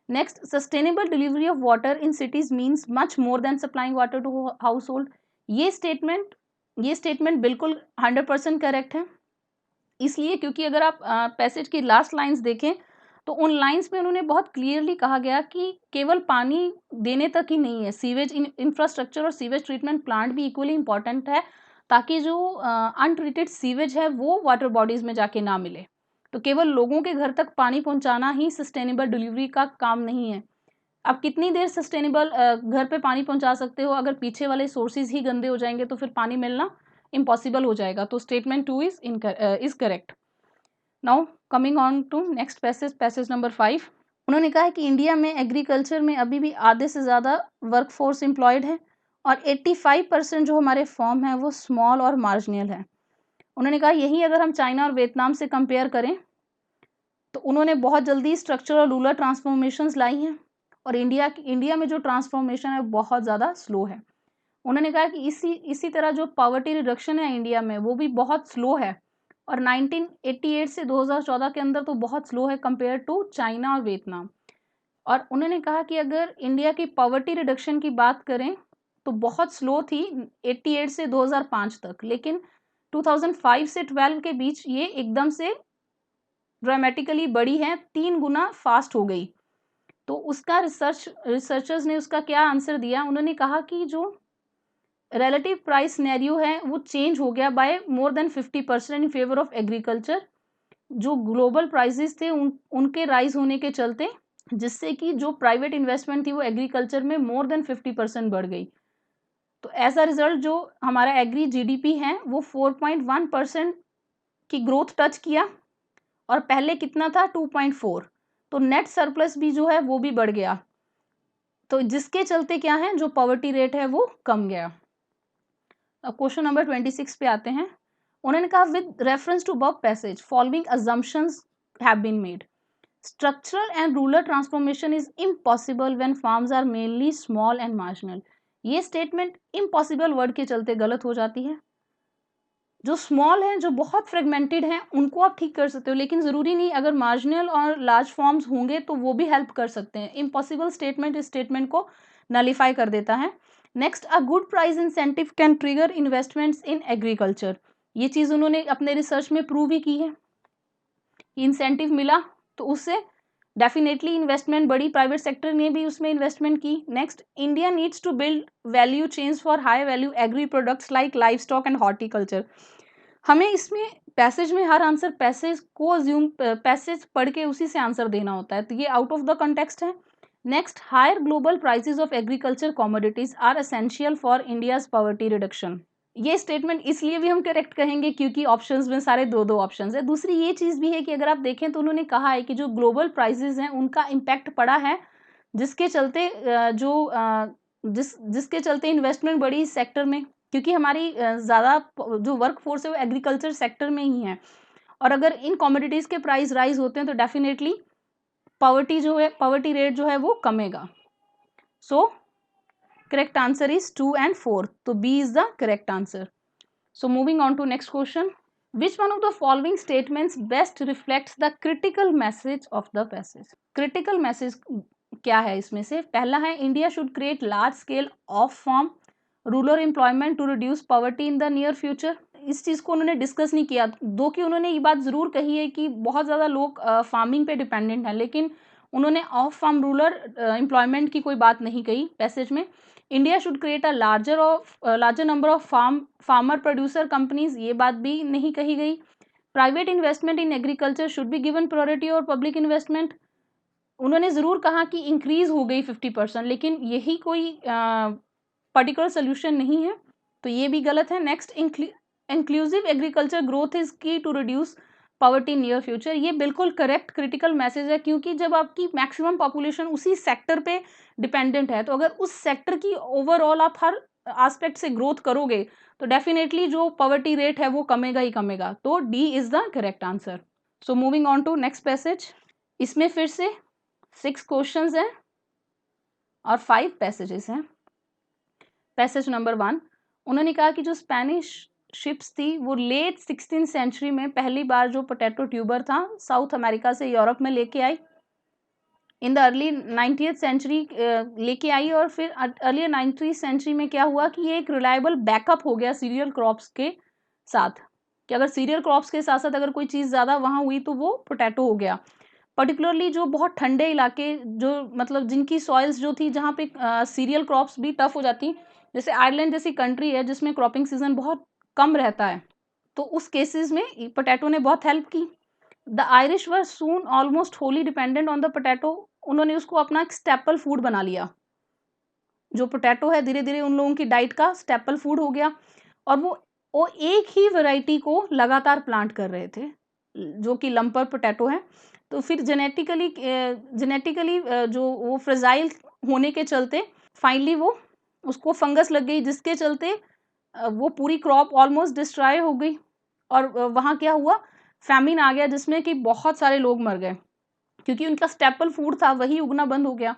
Next, sustainable delivery of water in cities means much more than supplying water to household. ये स्टेटमेंट बिल्कुल 100% करेक्ट है। इसलिए क्योंकि अगर आप पैसेज की लास्ट लाइंस देखें तो उन लाइंस में उन्होंने बहुत क्लियरली कहा गया कि केवल पानी देने तक ही नहीं है, सीवेज इंफ्रास्ट्रक्चर और सीवेज ट्रीटमेंट प्लांट भी इक्वली इंपॉर्टेंट है, ताकि जो अनट्रीटेड सीवेज है वो वाटर बॉडीज में जाके ना मिले। तो केवल लोगों के घर तक पानी पहुंचाना ही सस्टेनेबल डिलीवरी का काम नहीं है। अब कितनी देर सस्टेनेबल घर पे पानी पहुंचा सकते हो, अगर पीछे वाले सोर्सेज ही गंदे हो जाएंगे तो फिर पानी मिलना इम्पॉसिबल हो जाएगा। तो statement 2 is correct. Now coming on to next passage number 5। उन्होंने कहा है कि इंडिया में एग्रीकल्चर में अभी भी आधे से ज़्यादा वर्कफोर्स एम्प्लॉयड है और 85% जो हमारे फॉर्म है वो स्मॉल और मार्जिनल है। उन्होंने कहा यही अगर हम चाइना और वियतनाम से कंपेयर करें तो उन्होंने बहुत जल्दी स्ट्रक्चरल और रूरल ट्रांसफॉर्मेशंस लाई हैं, और इंडिया में जो ट्रांसफॉर्मेशन है बहुत ज़्यादा स्लो है। उन्होंने कहा कि इसी तरह जो पॉवर्टी रिडक्शन है इंडिया में वो भी बहुत स्लो है, और 1988 से 2014 के अंदर तो बहुत स्लो है कंपेयर टू चाइना और वियतनाम। और उन्होंने कहा कि अगर इंडिया की पॉवर्टी रिडक्शन की बात करें तो बहुत स्लो थी 88 से 2005 तक, लेकिन 2005 से 12 के बीच ये एकदम से ड्रामेटिकली बढ़ी है, 3 गुना फास्ट हो गई। तो उसका रिसर्चर्स ने उसका क्या आंसर दिया, उन्होंने कहा कि जो रिलेटिव प्राइस सिनेरियो है वो चेंज हो गया by more than 50% in favour of agriculture. जो ग्लोबल प्राइसेस थे उनके राइज होने के चलते, जिससे कि जो प्राइवेट इन्वेस्टमेंट थी वो एग्रीकल्चर में मोर देन 50% बढ़ गई। तो एज अ रिजल्ट जो हमारा एग्री जीडीपी है वो 4.1% की ग्रोथ टच किया, और पहले कितना था 2.4। तो नेट सरप्लस भी जो है वो भी बढ़ गया, तो जिसके चलते क्या है, जो पॉवर्टी रेट है वो कम गया। अब क्वेश्चन नंबर 26 पे आते हैं। उन्होंने कहा विद रेफरेंस टू बब passage following assumptions have been made. Structural and rural transformation is impossible when farms are mainly small and marginal. ये स्टेटमेंट इम्पॉसिबल वर्ड के चलते गलत हो जाती है। जो स्मॉल हैं, जो बहुत फ्रेगमेंटेड हैं, उनको आप ठीक कर सकते हो, लेकिन ज़रूरी नहीं, अगर मार्जिनल और लार्ज फॉर्म्स होंगे तो वो भी हेल्प कर सकते हैं। इम्पॉसिबल स्टेटमेंट इस स्टेटमेंट को नलीफाई कर देता है। Next, a good price incentive can trigger investments in agriculture. ये चीज़ उन्होंने अपने रिसर्च में प्रूव भी की है। इंसेंटिव मिला तो उससे डेफिनेटली इन्वेस्टमेंट बड़ी, प्राइवेट सेक्टर ने भी उसमें इन्वेस्टमेंट की। Next, India needs to build value chains for high value agri products like livestock and horticulture. हमें इसमें पैसेज में हर आंसर पैसेज को अज्यूम, पैसेज पढ़ के उसी से आंसर देना होता है, तो ये आउट ऑफ द कंटेक्स्ट है। Next, higher global prices of agriculture commodities are essential for India's poverty reduction. ये स्टेटमेंट इसलिए भी हम करेक्ट कहेंगे क्योंकि ऑप्शंस में सारे दो दो ऑप्शंस है। दूसरी ये चीज़ भी है कि अगर आप देखें तो उन्होंने कहा है कि जो ग्लोबल प्राइसेस हैं उनका इम्पैक्ट पड़ा है, जिसके चलते जिसके चलते इन्वेस्टमेंट बढ़ी इस सेक्टर में, क्योंकि हमारी ज़्यादा जो वर्क फोर्स है वो एग्रीकल्चर सेक्टर में ही है, और अगर इन कमोडिटीज़ के प्राइस राइज होते हैं तो डेफिनेटली पॉवर्टी रेट जो है वो कमेगा। सो correct answer is 2 and 4. So B is the correct answer. So moving on to next question. Which one of the following statements best reflects the critical message of the passage? Critical message क्या है इसमें से? पहला है India should create large scale off farm rural employment to reduce poverty in the near future. इस चीज़ को उन्होंने discuss नहीं किया, दो कि उन्होंने ये बात ज़रूर कही है कि बहुत ज़्यादा लोग फार्मिंग पे डिपेंडेंट हैं, लेकिन उन्होंने ऑफ फार्म रूरल एम्प्लॉयमेंट की कोई बात नहीं कही पैसेज में। India should create a larger number of farmer producer companies, ये बात भी नहीं कही गई। Private investment in agriculture should be given priority और पब्लिक इन्वेस्टमेंट, उन्होंने ज़रूर कहा कि इंक्रीज हो गई 50%, लेकिन यही कोई पर्टिकुलर सोल्यूशन नहीं है, तो ये भी गलत है। Next, inclusive agriculture growth is key to reduce poverty near future, ये बिल्कुल करेक्ट क्रिटिकल मैसेज है, क्योंकि जब आपकी मैक्सिमम पॉपुलेशन उसी सेक्टर पे डिपेंडेंट है, तो अगर उस सेक्टर की ओवरऑल आप हर एस्पेक्ट से ग्रोथ करोगे तो डेफिनेटली जो पॉवर्टी रेट है वो कमेगा ही कमेगा। तो D is the correct answer. So moving on to next passage. इसमें फिर से 6 क्वेश्चंस हैं और 5 पैसेजेस हैं। पैसेज नंबर 1, उन्होंने कहा कि जो स्पेनिश शिप्स थी वो लेट 16th सेंचुरी में पहली बार जो पोटैटो ट्यूबर था साउथ अमेरिका से यूरोप में लेके आई। In the early 90th century लेके आई, और फिर अर्ली 90th सेंचुरी में क्या हुआ कि ये एक रिलायबल बैकअप हो गया सीरियल क्रॉप्स के साथ, कि अगर सीरियल क्रॉप्स के साथ साथ अगर कोई चीज़ ज़्यादा वहाँ हुई तो वो पोटैटो हो गया। पर्टिकुलरली जो बहुत ठंडे इलाके, जो मतलब जिनकी सॉइल्स जो थी जहाँ पे सीरियल क्रॉप्स भी टफ हो जाती, जैसे आयरलैंड जैसी कंट्री है जिसमें क्रॉपिंग सीजन बहुत कम रहता है, तो उस केसेस में पोटैटो ने बहुत हेल्प की। The Irish were soon almost Holi dependent on the potato, उन्होंने उसको अपना एक स्टेपल फूड बना लिया। जो पोटैटो है धीरे धीरे उन लोगों की डाइट का स्टेपल फूड हो गया, और वो एक ही वैरायटी को लगातार प्लांट कर रहे थे जो कि लंपर पोटैटो है। तो फिर जेनेटिकली जो वो फ्रेजाइल होने के चलते फाइनली वो उसको फंगस लग गई, जिसके चलते वो पूरी क्रॉप ऑलमोस्ट डिस्ट्रॉय हो गई, और वहाँ क्या हुआ, फैमिन आ गया जिसमें कि बहुत सारे लोग मर गए, क्योंकि उनका स्टेपल फूड था वही उगना बंद हो गया।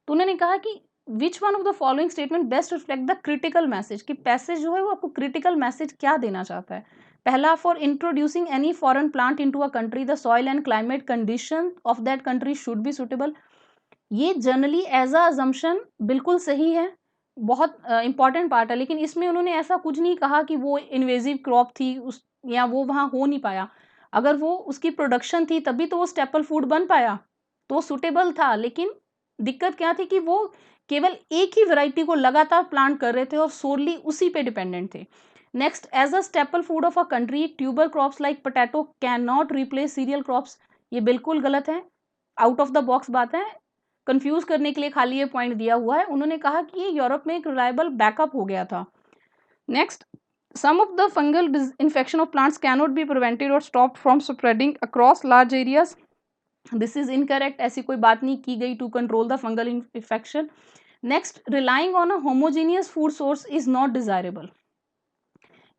तो उन्होंने कहा कि which one of the following statement best reflect the critical message, कि पैसेज जो है वो आपको क्रिटिकल मैसेज क्या देना चाहता है। पहला, for introducing any foreign plant into a country the soil and climate condition of that country should be suitable, ये जनरली एज अ अजम्पशन बिल्कुल सही है, बहुत इंपॉर्टेंट पार्ट है, लेकिन इसमें उन्होंने ऐसा कुछ नहीं कहा कि वो इन्वेजिव क्रॉप थी उस, या वो वहाँ हो नहीं पाया। अगर वो उसकी प्रोडक्शन थी तभी तो वो स्टेपल फूड बन पाया, तो सुटेबल था, लेकिन दिक्कत क्या थी कि वो केवल एक ही वैरायटी को लगातार प्लांट कर रहे थे और सोरली उसी पे डिपेंडेंट थे। Next, as a staple food of a country tuber crops like potato can not replace cereal crops, ये बिल्कुल गलत है, आउट ऑफ द बॉक्स बात है, कंफ्यूज करने के लिए खाली ये पॉइंट दिया हुआ है। उन्होंने कहा कि ये यूरोप में एक रिलायबल बैकअप हो गया था। Next, some of the fungal infection of plants cannot be prevented or stopped from spreading across large areas, this is incorrect, ऐसी कोई बात नहीं की गई to control the fungal infection. Next, relying on a homogeneous food source is not desirable,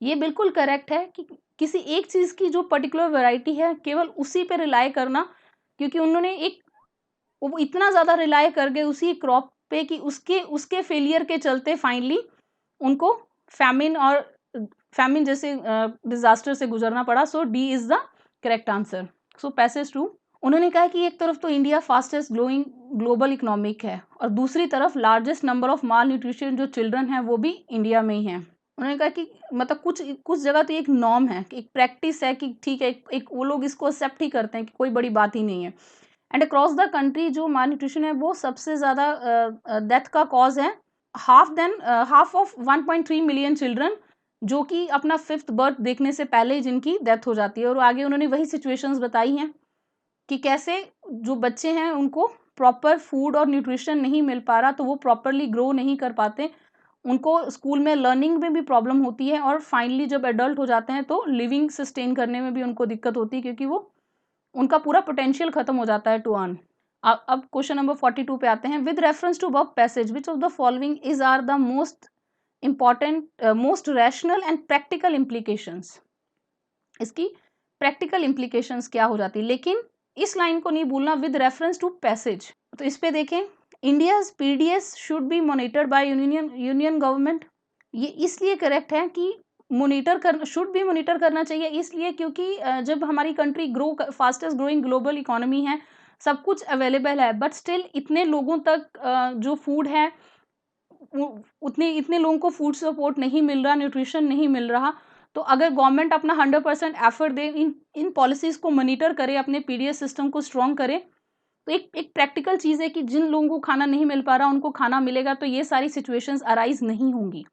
ये बिल्कुल correct है कि किसी एक चीज़ की जो पर्टिकुलर वैरायटी है केवल उसी पे रिलाई करना, क्योंकि उन्होंने एक वो इतना ज़्यादा रिलाई कर गए उसी क्रॉप पे कि उसके उसके फेलियर के चलते फाइनली उनको फैमिन जैसे डिजास्टर से गुजरना पड़ा। So D is the correct answer. So passage 2, उन्होंने कहा कि एक तरफ तो India fastest growing global economic है और दूसरी तरफ largest number of malnutrition जो चिल्ड्रन है वो भी इंडिया में ही है। उन्होंने कहा कि मतलब कुछ जगह तो एक नॉर्म है, एक प्रैक्टिस है कि ठीक है, एक वो लोग इसको एक्सेप्ट ही करते हैं कि कोई बड़ी बात ही नहीं है। एंड अक्रॉस द कंट्री जो माल न्यूट्रिशन है वो सबसे ज़्यादा डेथ का कॉज है। हाफ ऑफ 1.3 मिलियन चिल्ड्रन जो कि अपना 5th बर्थ देखने से पहले ही जिनकी डेथ हो जाती है। और आगे उन्होंने वही सिचुएशंस बताई हैं कि कैसे जो बच्चे हैं उनको प्रॉपर फूड और न्यूट्रिशन नहीं मिल पा रहा, तो वो प्रॉपरली ग्रो नहीं कर पाते, उनको स्कूल में लर्निंग में भी प्रॉब्लम होती है, और फाइनली जब एडल्ट हो जाते हैं तो लिविंग सस्टेन करने में भी उनको दिक्कत होती है, क्योंकि वो उनका पूरा पोटेंशियल खत्म हो जाता है टू अर्न। अब क्वेश्चन नंबर 42 पे आते हैं। With reference to verb passage which of the following is are the most important most rational and practical implications. इसकी प्रैक्टिकल इम्प्लीकेशंस क्या हो जाती है, लेकिन इस लाइन को नहीं भूलना, विद रेफरेंस टू पैसेज। तो इस पे देखें, India's PDS should be monitored by union government. ये इसलिए करेक्ट है कि शुड भी मॉनिटर करना चाहिए, इसलिए क्योंकि जब हमारी country fastest growing global economy है, सब कुछ अवेलेबल है, बट स्टिल इतने लोगों तक जो फूड है इतने लोगों को फूड सपोर्ट नहीं मिल रहा, न्यूट्रिशन नहीं मिल रहा। तो अगर गवर्नमेंट अपना 100% एफर्ट दे, इन पॉलिसीज को मॉनिटर करे, अपने पीडीएस सिस्टम को स्ट्रॉन्ग करे, तो एक प्रैक्टिकल चीज़ है कि जिन लोगों को खाना नहीं मिल पा रहा उनको खाना मिलेगा, तो ये सारी सिचुएशंस अराइज नहीं होंगी।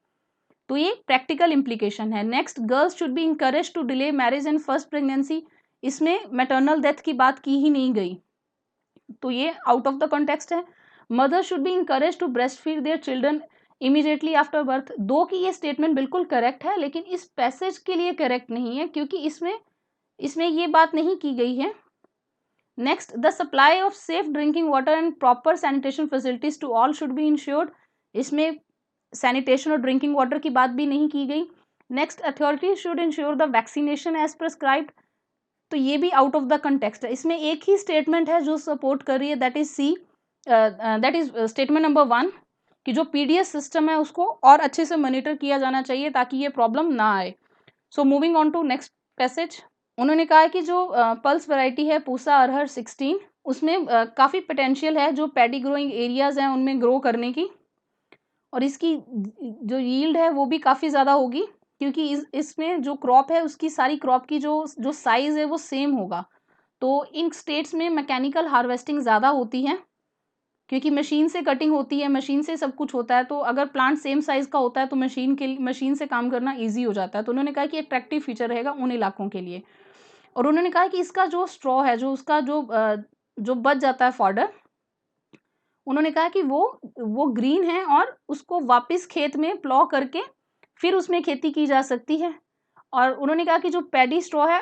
तो ये प्रैक्टिकल इम्प्लीकेशन है। Next, girls should be encourage to delay marriage and first pregnancy. इसमें मैटरनल डेथ की बात की ही नहीं गई, तो ये आउट ऑफ द कॉन्टेक्स्ट है। Mother should be encourage to breastfeed their children immediately after birth. दो की ये स्टेटमेंट बिल्कुल करेक्ट है, लेकिन इस पैसेज के लिए करेक्ट नहीं है, क्योंकि इसमें ये बात नहीं की गई है। Next, the supply of safe drinking water and proper sanitation facilities to all should be ensured. इसमें सैनिटेशन और ड्रिंकिंग वाटर की बात भी नहीं की गई। Next, authority should ensure the vaccination as prescribed. तो ये भी आउट ऑफ द कंटेक्स्ट है। इसमें एक ही स्टेटमेंट है जो सपोर्ट कर रही है, दैट इज स्टेटमेंट नंबर 1 कि जो पीडीएस सिस्टम है उसको और अच्छे से मॉनिटर किया जाना चाहिए ताकि ये प्रॉब्लम ना आए। So moving on to next passage. उन्होंने कहा है कि जो पल्स वैरायटी है पूसा अरहर 16, उसमें काफ़ी पोटेंशियल है जो पैडी ग्रोइंग एरियाज हैं उनमें ग्रो करने की, और इसकी जो यील्ड है वो भी काफ़ी ज़्यादा होगी, क्योंकि इसमें जो क्रॉप है उसकी सारी क्रॉप की जो साइज़ है वो सेम होगा। तो इन स्टेट्स में मैकेनिकल हार्वेस्टिंग ज़्यादा होती है, क्योंकि मशीन से कटिंग होती है, मशीन से सब कुछ होता है, तो अगर प्लांट सेम साइज़ का होता है तो मशीन से काम करना ईजी हो जाता है। तो उन्होंने कहा कि अट्रैक्टिव फीचर रहेगा उन इलाकों के लिए। और उन्होंने कहा कि इसका जो स्ट्रॉ है, जो उसका जो बच जाता है फॉडर, उन्होंने कहा कि वो ग्रीन है और उसको वापस खेत में प्लॉ करके फिर उसमें खेती की जा सकती है। और उन्होंने कहा कि जो पैडी स्ट्रॉ है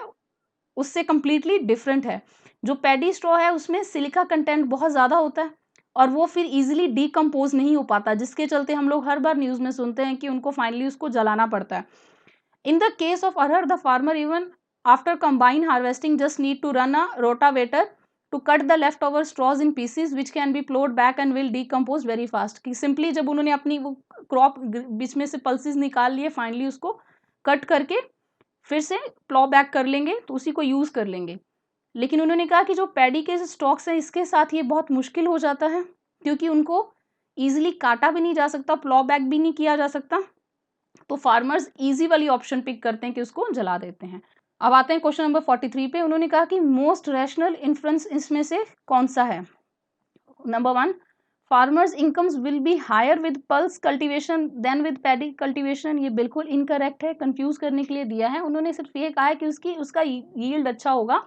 उससे कंप्लीटली डिफरेंट है। जो पैडी स्ट्रॉ है उसमें सिलिका कंटेंट बहुत ज़्यादा होता है और वो फिर इजीली डीकम्पोज नहीं हो पाता, जिसके चलते हम लोग हर बार न्यूज़ में सुनते हैं कि उनको फाइनली उसको जलाना पड़ता है। In the case of arhar, the farmer even after combine harvesting just need to run a rotavator to cut the leftover straws in pieces which can be plowed back and will decompose very fast। कि simply जब उन्होंने अपनी वो crop बीच में से pulses निकाल लिए, finally उसको कट करके फिर से प्लॉ बैक कर लेंगे तो उसी को यूज़ कर लेंगे। लेकिन उन्होंने कहा कि जो पैडी के स्टॉक्स हैं इसके साथ ये बहुत मुश्किल हो जाता है, क्योंकि उनको ईजिली काटा भी नहीं जा सकता, प्लॉ बैक भी नहीं किया जा सकता, तो फार्मर्स ईजी वाली ऑप्शन पिक करते हैं कि उसको जला देते हैं। अब आते हैं क्वेश्चन नंबर 43 पे। उन्होंने कहा कि मोस्ट रैशनल इन्फ्लुएंस इसमें से कौन सा है। Number 1, farmers incomes will be higher with pulse cultivation than with paddy cultivation. ये बिल्कुल इनकरेक्ट है, कंफ्यूज करने के लिए दिया है। उन्होंने सिर्फ ये कहा है कि उसका यील्ड अच्छा होगा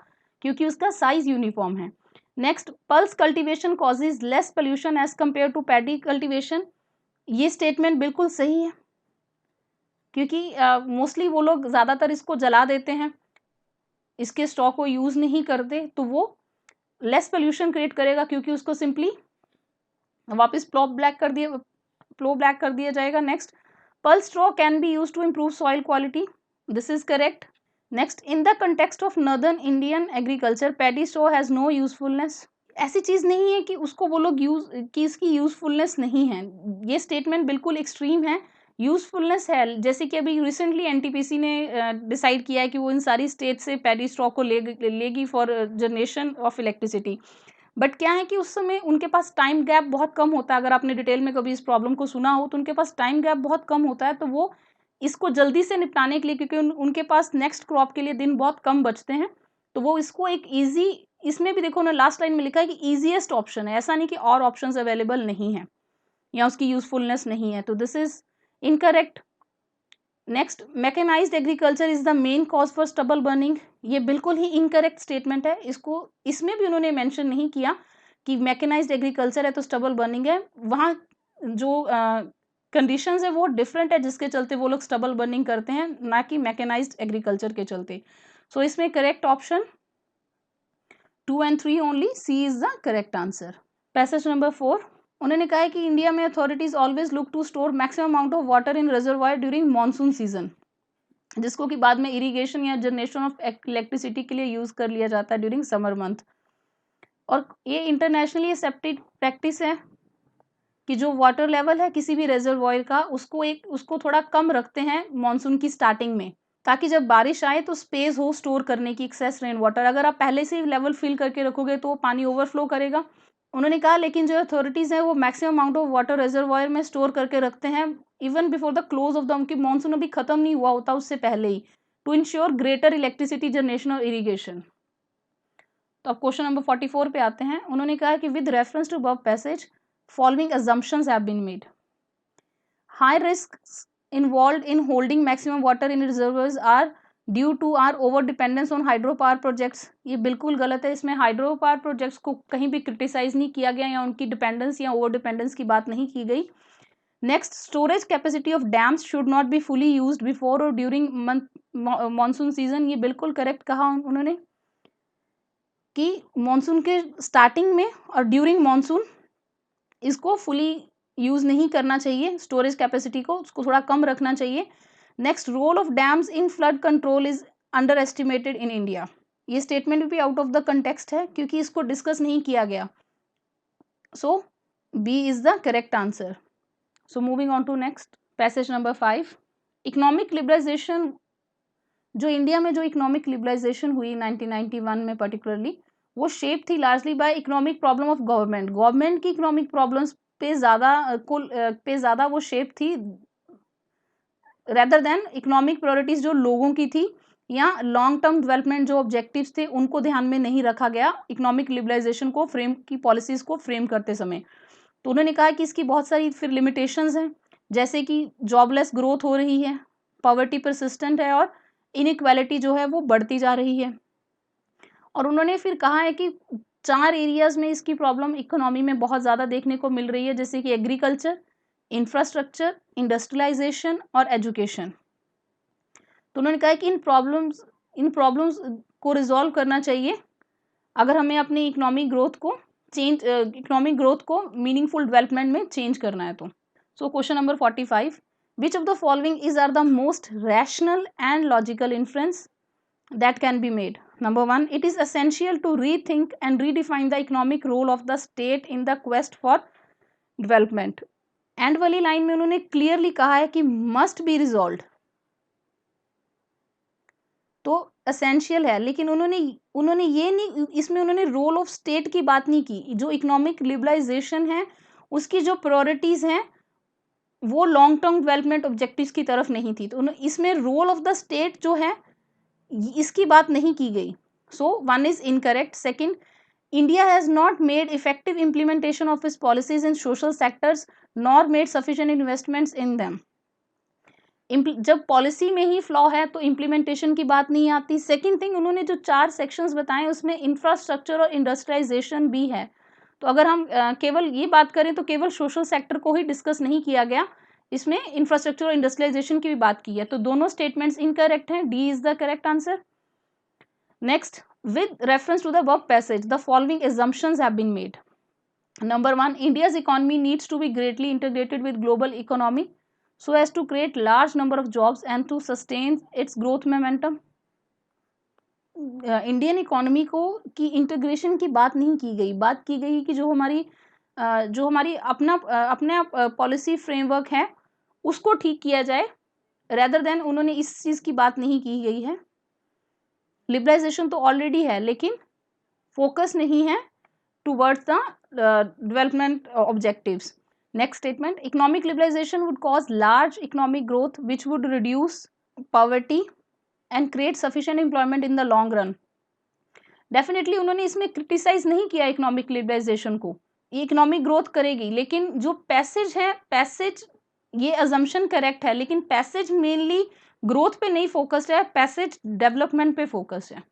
क्योंकि उसका साइज यूनिफॉर्म है। Next, pulse cultivation causes less pollution as compare to paddy cultivation. ये स्टेटमेंट बिल्कुल सही है, क्योंकि मोस्टली वो लोग ज़्यादातर इसको जला देते हैं, इसके स्टॉक को यूज़ नहीं करते, तो वो लेस पोल्यूशन क्रिएट करेगा क्योंकि उसको सिंपली वापस प्लो ब्लैक कर दिया जाएगा। Next, pulse straw can be use to improve soil quality. This is correct. Next, in the context of northern Indian agriculture paddy straw has no usefulness. ऐसी चीज़ नहीं है कि उसको वो लोग कि इसकी यूजफुलनेस नहीं है। ये स्टेटमेंट बिल्कुल एक्सट्रीम है। यूजफुलनेस है, जैसे कि अभी रिसेंटली एनटीपीसी ने डिसाइड किया है कि वो इन सारी स्टेट से पैडी स्ट्रॉ को लेगी for generation of electricity. But क्या है कि उस समय उनके पास टाइम गैप बहुत कम होता है। अगर आपने डिटेल में कभी इस प्रॉब्लम को सुना हो तो उनके पास टाइम गैप बहुत कम होता है, तो वो इसको जल्दी से निपटाने के लिए, क्योंकि उनके पास नेक्स्ट क्रॉप के लिए दिन बहुत कम बचते हैं, तो वो इसको एक ईजी इसमें भी देखो ना लास्ट लाइन में लिखा है कि ईजिएस्ट ऑप्शन है, ऐसा नहीं कि और ऑप्शंस अवेलेबल नहीं है या उसकी यूजफुलनेस नहीं है, तो this is incorrect. Next, mechanised agriculture is the main cause for stubble burning, ये बिल्कुल ही इनकरेक्ट स्टेटमेंट है। इसको इसमें भी उन्होंने मेंशन नहीं किया कि मैकेनाइज्ड एग्रीकल्चर है तो स्टबल बर्निंग है, वहाँ जो कंडीशंस है वो डिफरेंट है जिसके चलते वो लोग स्टबल बर्निंग करते हैं, ना कि मैकेनाइज्ड एग्रीकल्चर के चलते। सो इसमें correct option 2 and 3 only, C is the correct answer. Passage number 4, उन्होंने कहा है कि इंडिया में authorities always look to store maximum amount of water in reservoir during monsoon season, जिसको कि बाद में इरिगेशन या जनरेशन ऑफ इलेक्ट्रिसिटी के लिए यूज कर लिया जाता है ड्यूरिंग समर मंथ। और ये इंटरनेशनली एक्सेप्टेड प्रैक्टिस है कि जो वाटर लेवल है किसी भी रिजर्वायर का उसको थोड़ा कम रखते हैं मानसून की स्टार्टिंग में, ताकि जब बारिश आए तो स्पेस हो स्टोर करने की एक्सेस रेन वाटर। अगर आप पहले से ही लेवल फिल करके रखोगे तो पानी ओवरफ्लो करेगा। उन्होंने कहा लेकिन जो अथॉरिटीज हैं वो maximum amount of water reservoir में स्टोर करके रखते हैं even before the close of the, उनकी मानसून अभी खत्म नहीं हुआ होता उससे पहले ही, to ensure greater electricity generation और इरीगेशन। तो अब क्वेश्चन नंबर 44 पे आते हैं। उन्होंने कहा कि with reference to above passage following assumptions have been made. High risks involved in holding maximum water in reservoirs are due to our over dependence on hydropower projects. ये बिल्कुल गलत है, इसमें हाइड्रो पावर प्रोजेक्ट्स को कहीं भी criticise नहीं किया गया या उनकी डिपेंडेंस या ओवर डिपेंडेंस की बात नहीं की गई। Next, storage capacity of dams should not be fully used before और ड्यूरिंग मानसून सीजन, ये बिल्कुल करेक्ट कहा उन्होंने कि मानसून के स्टार्टिंग में और ड्यूरिंग मानसून इसको फुली यूज नहीं करना चाहिए, स्टोरेज कैपेसिटी को उसको थोड़ा कम रखना चाहिए। Next, role of dams in flood control is underestimated in India, ये स्टेटमेंट भी आउट ऑफ द कंटेक्स्ट है क्योंकि इसको डिस्कस नहीं किया गया। So B is the correct answer. So moving on to next passage number 5, economic liberalisation, जो India में जो इकोनॉमिक लिबरलाइजेशन हुई 1991 में पर्टिकुलरली, वो शेप थी largely by economic problem of government की इकोनॉमिक प्रॉब्लम्स पे ज़्यादा वो शेप थी रेदर देन इकोनॉमिक प्रायोरिटीज जो लोगों की थी या लॉन्ग टर्म डेवलपमेंट जो ऑब्जेक्टिव्स थे उनको ध्यान में नहीं रखा गया इकोनॉमिक लिबरलाइजेशन को फ्रेम की पॉलिसीज को फ्रेम करते समय। तो उन्होंने कहा कि इसकी बहुत सारी फिर लिमिटेशंस हैं, जैसे कि जॉबलेस ग्रोथ हो रही है, पॉवर्टी परसिस्टेंट है और इनइक्वालिटी जो है वो बढ़ती जा रही है। और उन्होंने फिर कहा है कि 4 एरियाज में इसकी प्रॉब्लम इकोनॉमी में बहुत ज़्यादा देखने को मिल रही है, जैसे कि एग्रीकल्चर, इंफ्रास्ट्रक्चर, इंडस्ट्रियलाइजेशन और एजुकेशन। तो उन्होंने कहा कि इन प्रॉब्लम्स को रिजॉल्व करना चाहिए अगर हमें अपनी इकोनॉमिक ग्रोथ को मीनिंगफुल डेवलपमेंट में चेंज करना है तो। So question number 45, which of the following is are the most rational and logical inference that can be made? Number 1, it is essential to rethink and redefine the economic role of the state in the quest for development. And वाली line में उन्होंने clearly कहा है कि must be resolve, तो essential है, लेकिन उन्होंने ये नहीं, इसमें उन्होंने रोल ऑफ स्टेट की बात नहीं की। जो इकोनॉमिक लिबरलाइजेशन है उसकी जो प्रायोरिटीज हैं वो लॉन्ग टर्म डेवलपमेंट ऑब्जेक्टिव्स की तरफ नहीं थी, तो इसमें रोल ऑफ द स्टेट जो है इसकी बात नहीं की गई। सो 1 is incorrect. Second, India has not made effective implementation of its policies in social sectors nor made sufficient investments in them. जब पॉलिसी में ही फ्लॉ है तो इम्प्लीमेंटेशन की बात नहीं आती। सेकंड थिंग, उन्होंने जो 4 सेक्शंस बताए उसमें इंफ्रास्ट्रक्चर और इंडस्ट्रियलाइजेशन भी है, तो अगर हम केवल ये बात करें तो केवल सोशल सेक्टर को ही डिस्कस नहीं किया गया, इसमें इंफ्रास्ट्रक्चर और इंडस्ट्रियलाइजेशन की भी बात की है, तो दोनों स्टेटमेंट्स इनकरेक्ट हैं, D is the correct answer. Next, with reference to the above passage the following assumptions have been made. Number 1, India's economy needs to be greatly integrated with global economy so as to create large number of jobs and to sustain its growth momentum. Indian economy को की integration की बात नहीं की गई, बात की गई कि जो हमारी अपना पॉलिसी फ्रेमवर्क है उसको ठीक किया जाए, रेदर देन उन्होंने इस चीज़ की बात नहीं की गई है। लिबरलाइजेशन तो ऑलरेडी है लेकिन फोकस नहीं है towards the development objectives. Next statement, economic liberalisation would cause large economic growth which would reduce poverty and create sufficient employment in the long run. Definitely उन्होंने इसमें क्रिटिसाइज नहीं किया इकोनॉमिक लिबरलाइजेशन को, ये इकोनॉमिक ग्रोथ करेगी, लेकिन जो passage है, पैसेज ये अजम्पशन करेक्ट है, लेकिन पैसेज मेनली ग्रोथ पे नहीं फोकस्ड है, पैसेज डेवलपमेंट पे फोकस है।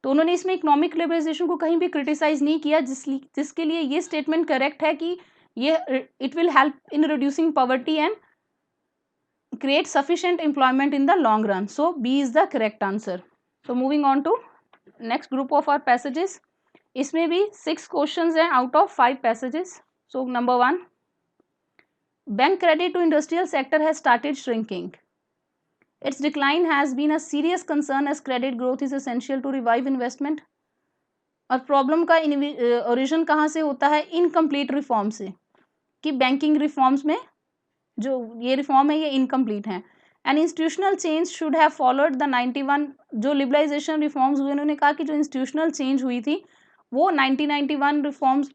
तो उन्होंने इसमें इकोनॉमिक लिबरलाइजेशन को कहीं भी क्रिटिसाइज नहीं किया, जिसके लिए ये स्टेटमेंट करेक्ट है कि ये it will help in reducing poverty and create sufficient employment in the long run. So B is the correct answer. So moving on to next group of our passages. इसमें भी 6 questions हैं out of 5 passages. So number 1, bank credit to industrial sector has started shrinking. Its decline has been a serious concern as credit growth is essential to revive investment. और problem का origin कहाँ से होता है? Incomplete reform से, कि banking reforms में जो ये रिफॉर्म है ये इनकम्प्लीट हैं। And institutional change should have followed the 91, जो लिबरलाइजेशन रिफॉर्म्स हुए, उन्होंने कहा कि जो इंस्टीट्यूशनल चेंज हुई थी वो 1991 रिफॉर्म्स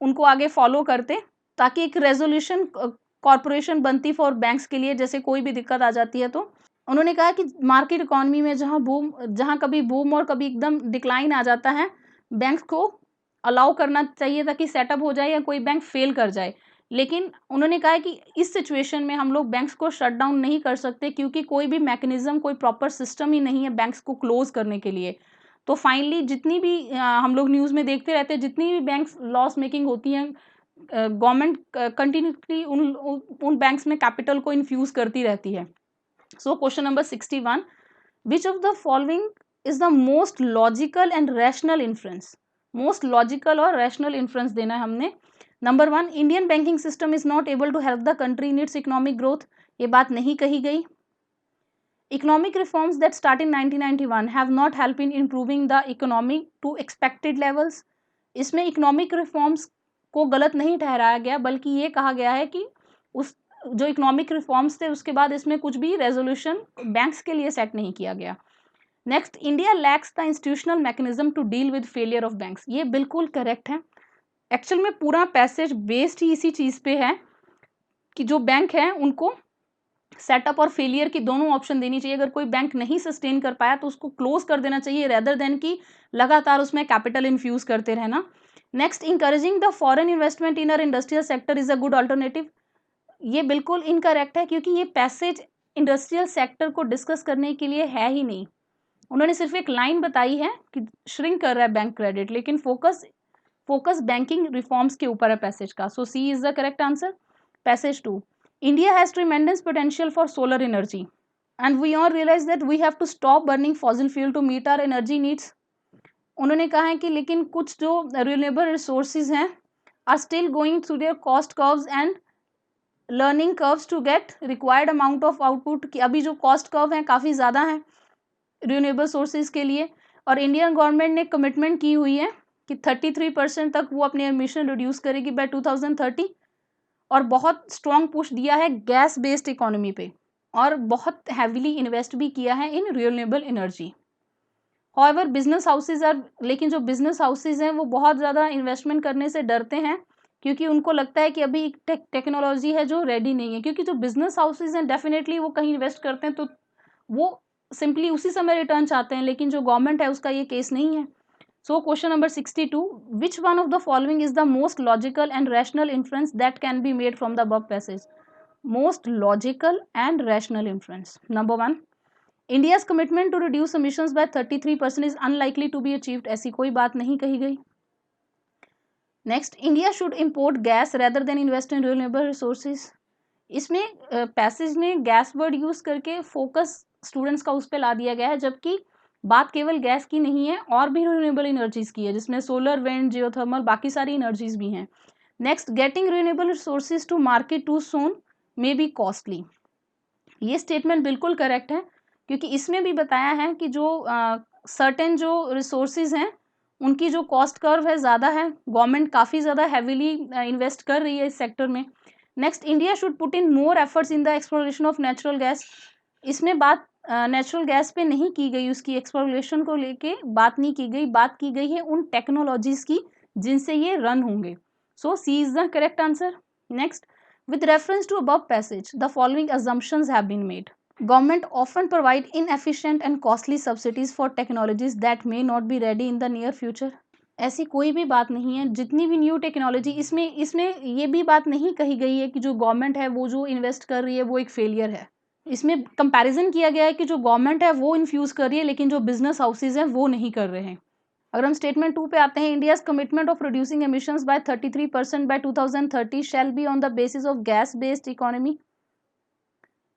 उनको आगे फॉलो करते, ताकि एक रेजोल्यूशन कॉरपोरेशन बनती फॉर बैंक्स के लिए, जैसे कोई भी दिक्कत आ जाती है। तो उन्होंने कहा कि मार्केट इकोनॉमी में जहाँ कभी बूम और कभी एकदम डिक्लाइन आ जाता है, बैंक्स को अलाउ करना चाहिए ताकि सेटअप हो जाए या कोई बैंक फेल कर जाए। लेकिन उन्होंने कहा है कि इस सिचुएशन में हम लोग बैंक्स को शट डाउन नहीं कर सकते, क्योंकि कोई भी मैकेनिज्म, कोई प्रॉपर सिस्टम ही नहीं है बैंक्स को क्लोज करने के लिए। तो फाइनली जितनी भी हम लोग न्यूज़ में देखते रहते हैं, जितनी भी बैंक्स लॉस मेकिंग होती हैं, गवर्नमेंट कंटिन्यूसली उन बैंक्स में कैपिटल को इन्फ्यूज करती रहती है। So question number 61, which of the following is the most logical and rational inference? Most logical और रैशनल इन्फ्रेंस देना है हमने। Number 1, Indian banking system is not able to help the country in its economic growth, ये बात नहीं कही गई। Economic reforms that start in 1991 have not help in improving the economy to expected levels, इसमें economic reforms को गलत नहीं ठहराया गया, बल्कि ये कहा गया है कि उस जो इकोनॉमिक रिफॉर्म्स थे उसके बाद इसमें कुछ भी रेजोल्यूशन बैंक्स के लिए सेट नहीं किया गया। Next, India lacks the institutional mechanism to deal with failure of banks, ये बिल्कुल करेक्ट है। एक्चुअल में पूरा पैसेज बेस्ड ही इसी चीज़ पे है कि जो बैंक है उनको सेटअप और फेलियर की दोनों ऑप्शन देनी चाहिए। अगर कोई बैंक नहीं सस्टेन कर पाया तो उसको क्लोज कर देना चाहिए, रेदर देन कि लगातार उसमें कैपिटल इन्फ्यूज करते रहना। Next, encouraging the foreign investment in our industrial sector is a good alternative, ये बिल्कुल इनकरेक्ट है, क्योंकि ये पैसेज इंडस्ट्रियल सेक्टर को डिस्कस करने के लिए है ही नहीं। उन्होंने सिर्फ एक लाइन बताई है कि श्रिंक कर रहा है बैंक क्रेडिट, लेकिन फोकस बैंकिंग रिफॉर्म्स के ऊपर है पैसेज का। So C is the correct answer. Passage 2, India has tremendous potential for solar energy and we all realise that we have to stop burning fossil fuel to meet our energy needs. उन्होंने कहा है कि लेकिन कुछ जो renewable resources हैं are still going through their cost curves and learning curves to get required amount of output, कि अभी जो कॉस्ट कर्व हैं काफ़ी ज़्यादा हैं रिन्यूएबल सोर्सेज के लिए, और इंडियन गवर्नमेंट ने कमिटमेंट की हुई है कि 33% तक वो अपने एमिशन रिड्यूस करेगी बाय 2030, और बहुत स्ट्रॉन्ग पुश दिया है गैस बेस्ड इकोनॉमी पे, और बहुत हैविली इन्वेस्ट भी किया है in renewable energy. However business houses are, लेकिन जो बिजनेस हाउसेज हैं वो बहुत ज़्यादा इन्वेस्टमेंट करने से डरते हैं, क्योंकि उनको लगता है कि अभी एक टेक्नोलॉजी है जो रेडी नहीं है। क्योंकि जो बिजनेस हाउसेज हैं डेफिनेटली वो कहीं इन्वेस्ट करते हैं तो वो सिंपली उसी समय रिटर्न चाहते हैं, लेकिन जो गवर्नमेंट है उसका ये केस नहीं है। So question number 62, which one of the following is the most logical and rational inference that can be made from the above passage? Most logical and rational inference. Number 1, India's commitment to reduce emissions by 33% is unlikely to be achieved, ऐसी कोई बात नहीं कही गई। Next, India should import gas rather than invest in renewable resources, इसमें passage में gas word use करके focus students का उस पर ला दिया गया है, जबकि बात केवल गैस की नहीं है, और भी रिन्यूएबल एनर्जीज की है, जिसमें सोलर, विंड, जियोथर्मल, बाकी सारी एनर्जीज भी हैं। Next, getting renewable resources to market too soon may be costly, ये स्टेटमेंट बिल्कुल करेक्ट है, क्योंकि इसमें भी बताया है कि जो सर्टेन जो रिसोर्सेज हैं उनकी जो कॉस्ट कर्व है ज़्यादा है, गवर्नमेंट काफ़ी ज़्यादा हैविली इन्वेस्ट कर रही है इस सेक्टर में। Next, India should put in more efforts in the exploration of natural gas, इसमें बात नेचुरल गैस पे नहीं की गई, उसकी एक्सप्लोरेशन को लेके बात नहीं की गई, बात की गई है उन टेक्नोलॉजीज की जिनसे ये रन होंगे। So C is the correct answer. Next, with reference to above passage the following assumptions have been made, Government often provide inefficient and costly subsidies for technologies that may not be ready in the near future. ऐसी कोई भी बात नहीं है, जितनी भी new technology इसमें ये भी बात नहीं कही गई है कि जो गवर्नमेंट है वो जो इन्वेस्ट कर रही है वो एक फेलियर है। इसमें कंपैरिजन किया गया है कि जो गवर्नमेंट है वो इन्फ्यूज कर रही है, लेकिन जो बिजनेस हाउसेज हैं वो नहीं कर रहे हैं। अगर हम स्टेटमेंट 2 पे आते हैं, India's commitment of reducing emissions by 33% by 2030 shall be on the basis of gas based economy.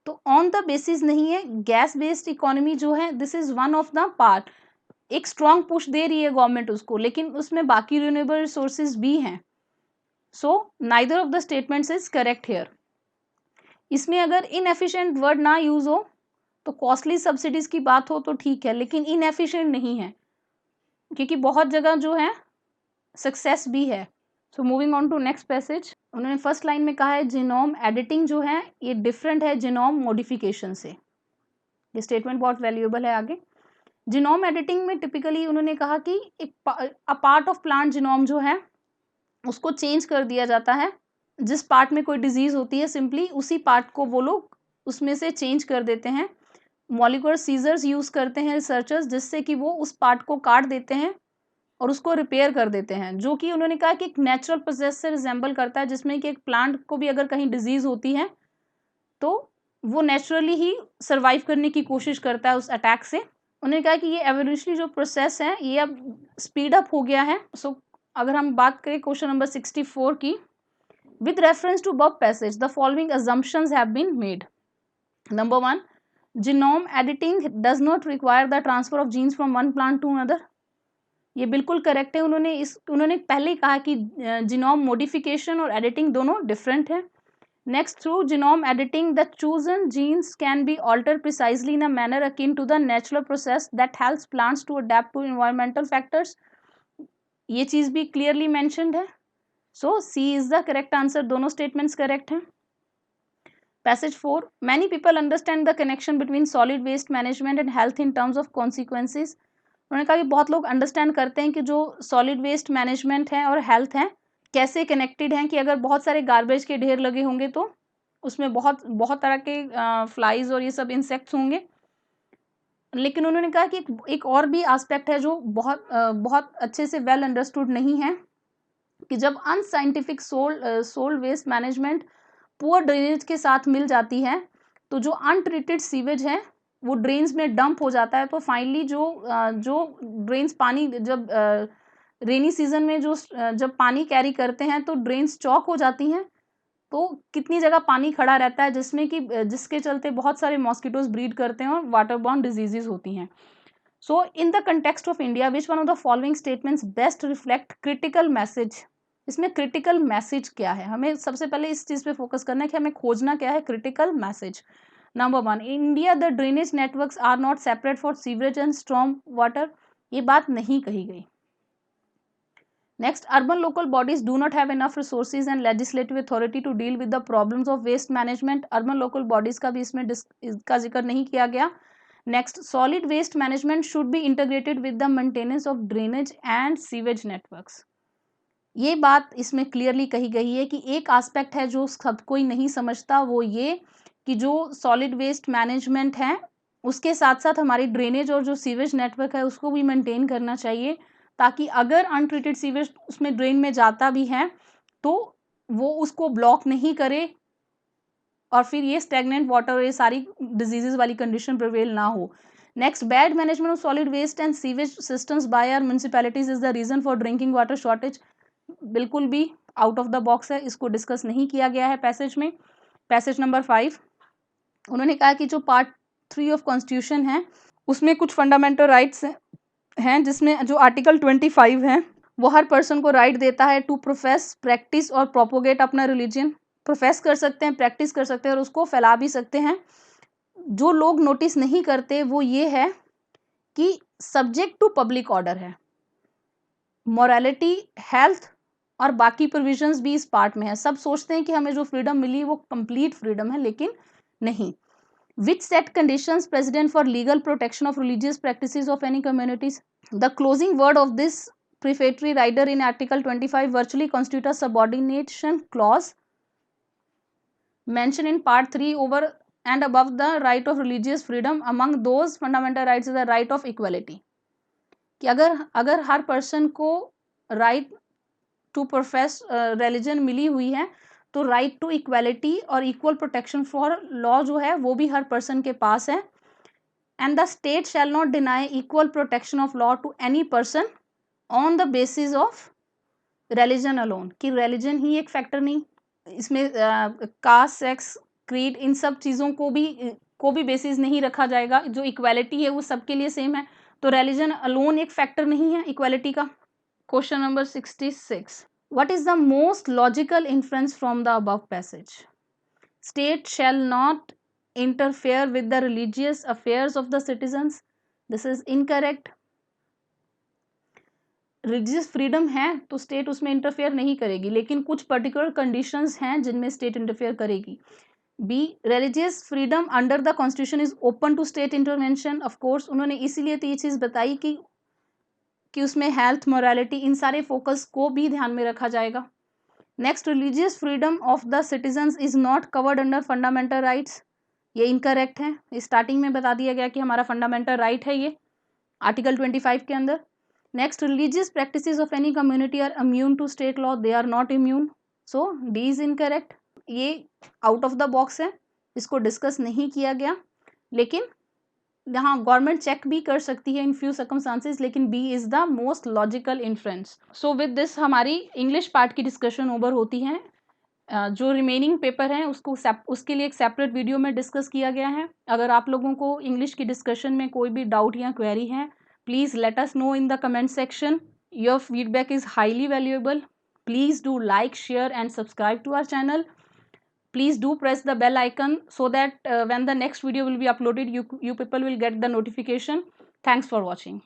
तो ऑन द बेसिस नहीं है, गैस बेस्ड इकोनॉमी जो है this is one of the part. एक स्ट्रॉन्ग पुश दे रही है गवर्नमेंट उसको, लेकिन उसमें बाकी रिन्यूएबल रिसोर्सेज भी हैं। So neither of the statements is correct here. इसमें अगर इनएफिशिएंट वर्ड ना यूज हो तो कॉस्टली सब्सिडीज की बात हो तो ठीक है, लेकिन इनएफिशिएंट नहीं है, क्योंकि बहुत जगह जो है सक्सेस भी है। So moving on to next passage, उन्होंने फर्स्ट लाइन में कहा है जीनोम एडिटिंग जो है ये डिफरेंट है जीनोम मॉडिफिकेशन से। ये स्टेटमेंट बहुत वैल्यूएबल है। आगे जीनोम एडिटिंग में टिपिकली उन्होंने कहा कि एक पार्ट ऑफ प्लांट जीनोम जो है उसको चेंज कर दिया जाता है। जिस पार्ट में कोई डिजीज होती है सिंपली उसी पार्ट को वो लोग उसमें से चेंज कर देते हैं। मॉलिक्यूलर सीजर्स यूज करते हैं रिसर्चर्स, जिससे कि वो उस पार्ट को काट देते हैं और उसको रिपेयर कर देते हैं, जो कि उन्होंने कहा कि एक नेचुरल प्रोसेस से रिजेंबल करता है, जिसमें कि एक प्लांट को भी अगर कहीं डिजीज होती है तो वो नेचुरली ही सर्वाइव करने की कोशिश करता है उस अटैक से। उन्होंने कहा कि ये एवोल्यूशनरी जो प्रोसेस है ये अब स्पीड अप हो गया है। सो अगर हम बात करें क्वेश्चन नंबर 64 की, with reference to above passage the following assumptions have been made. Number 1, genome editing does not require the transfer of genes from one plant to another. ये बिल्कुल करेक्ट है। उन्होंने पहले ही कहा कि जीनोम मॉडिफिकेशन और एडिटिंग दोनों डिफरेंट है। Next, through genome editing the chosen genes can be alter precisely in a manner akin to the natural process that helps plants to adapt to environmental factors. ये चीज भी clearly mentioned है। So C is the correct answer, दोनों statements correct हैं। Passage 4, many people understand the connection between solid waste management and health in terms of consequences. उन्होंने कहा कि बहुत लोग अंडरस्टैंड करते हैं कि जो सॉलिड वेस्ट मैनेजमेंट है और हेल्थ है कैसे कनेक्टेड हैं, कि अगर बहुत सारे गार्बेज के ढेर लगे होंगे तो उसमें बहुत बहुत तरह के फ्लाइज और ये सब इंसेक्ट्स होंगे। लेकिन उन्होंने कहा कि एक और भी एस्पेक्ट है जो बहुत अच्छे से वेल अंडरस्टूड नहीं है, कि जब unscientific solid waste management poor drainage के साथ मिल जाती है तो जो अनट्रीटेड सीवेज है वो ड्रेन्स में डंप हो जाता है। तो फाइनली जो ड्रेन्स पानी जब रेनी सीजन में जब पानी कैरी करते हैं तो ड्रेन्स चौक हो जाती हैं, तो कितनी जगह पानी खड़ा रहता है जिसके चलते बहुत सारे मॉस्किटोज ब्रीड करते हैं और वाटरबॉर्न डिजीजेज होती हैं। So in the context of India which one of the following statements best reflect critical message. इसमें क्रिटिकल मैसेज क्या है, हमें सबसे पहले इस चीज पे फोकस करना है कि हमें खोजना क्या है critical message. Number 1, India the drainage networks are not separate for sewerage and storm water. ये बात नहीं कही गई। Next, urban local bodies do not have enough resources and legislative authority to deal with the problems of waste management. Urban local bodies का भी इसका जिक्र नहीं किया गया। Next, solid waste management should be integrated with the maintenance of drainage and sewage networks. ये बात इसमें क्लियरली कही गई है कि एक एस्पेक्ट है जो सब कोई नहीं समझता, वो ये कि जो सॉलिड वेस्ट मैनेजमेंट है उसके साथ साथ हमारी ड्रेनेज और जो सीवेज नेटवर्क है उसको भी मेंटेन करना चाहिए, ताकि अगर अनट्रीटेड सीवेज उसमें ड्रेन में जाता भी है तो वो उसको ब्लॉक नहीं करे और फिर ये स्टेगनेंट वाटर और ये सारी डिजीजेज वाली कंडीशन प्रिवेल ना हो। Next, bad management of solid waste and sewage systems by our municipalities is the reason for drinking water shortage. बिल्कुल भी आउट ऑफ द बॉक्स है, इसको डिस्कस नहीं किया गया है पैसेज में। पैसेज नंबर 5, उन्होंने कहा कि जो पार्ट 3 ऑफ कॉन्स्टिट्यूशन है उसमें कुछ फंडामेंटल राइट्स हैं, जिसमें जो आर्टिकल 25 है वो हर पर्सन को राइट देता है टू प्रोफेस, प्रैक्टिस और प्रोपोगेट अपना रिलीजन। प्रोफेस कर सकते हैं, प्रैक्टिस कर सकते हैं और उसको फैला भी सकते हैं। जो लोग नोटिस नहीं करते वो ये है कि सब्जेक्ट टू पब्लिक ऑर्डर है, मॉरलिटी, हेल्थ और बाकी प्रोविजंस भी इस पार्ट में है। सब सोचते हैं कि हमें जो फ्रीडम मिली वो कंप्लीट फ्रीडम है, लेकिन नहीं। Which set conditions precedent for legal protection of religious practices of any communities? The closing word of this prefatory rider in Article 25 virtually constitute a subordination clause mentioned in Part 3 over and above the right of religious freedom, among those fundamental rights is the right of equality. कि अगर हर person को right to profess religion मिली हुई है तो right to equality और equal protection for law जो है वो भी हर पर्सन के पास है. And the state shall not deny equal protection of law to any person on the basis of religion alone. कि रिलीजन ही एक फैक्टर नहीं, इसमें कास्ट, सेक्स, क्रीड, इन सब चीज़ों को भी बेसिस नहीं रखा जाएगा. जो इक्वालिटी है वो सबके लिए सेम है, तो रिलीजन अलोन एक फैक्टर नहीं है इक्वालिटी का. Question number 66. What is the most logical inference from the above passage? State shall not interfere with the religious affairs of the citizens. This is incorrect. Religious freedom है तो state उसमें interfere नहीं करेगी, लेकिन कुछ particular conditions हैं जिनमें state interfere करेगी. B, religious freedom under the constitution is open to state intervention. Of course उन्होंने इसीलिए तो ये चीज़ बताई कि उसमें हेल्थ, मोरालिटी, इन सारे फोकस को भी ध्यान में रखा जाएगा. Next, religious freedom of the citizens is not covered under fundamental rights. ये इनकरेक्ट है. स्टार्टिंग में बता दिया गया कि हमारा फंडामेंटल राइट है ये आर्टिकल 25 के अंदर. Next, religious practices of any community are immune to state law. They are not immune. So D is incorrect. ये आउट ऑफ द बॉक्स है, इसको डिस्कस नहीं किया गया, लेकिन यहाँ गवर्नमेंट चेक भी कर सकती है इन फ्यू सर्कमस्टांसेस, लेकिन B is the most logical inference. So with this हमारी इंग्लिश पार्ट की डिस्कशन ओवर होती है. जो रिमेनिंग पेपर हैं उसके लिए एक सेपरेट वीडियो में डिस्कस किया गया है. अगर आप लोगों को इंग्लिश की डिस्कशन में कोई भी डाउट या क्वेरी है, please let us know in the comment section. Your feedback is highly valuable. Please do like, share and subscribe to our channel. Please do press the bell icon so that when the next video will be uploaded, you people will get the notification. Thanks for watching.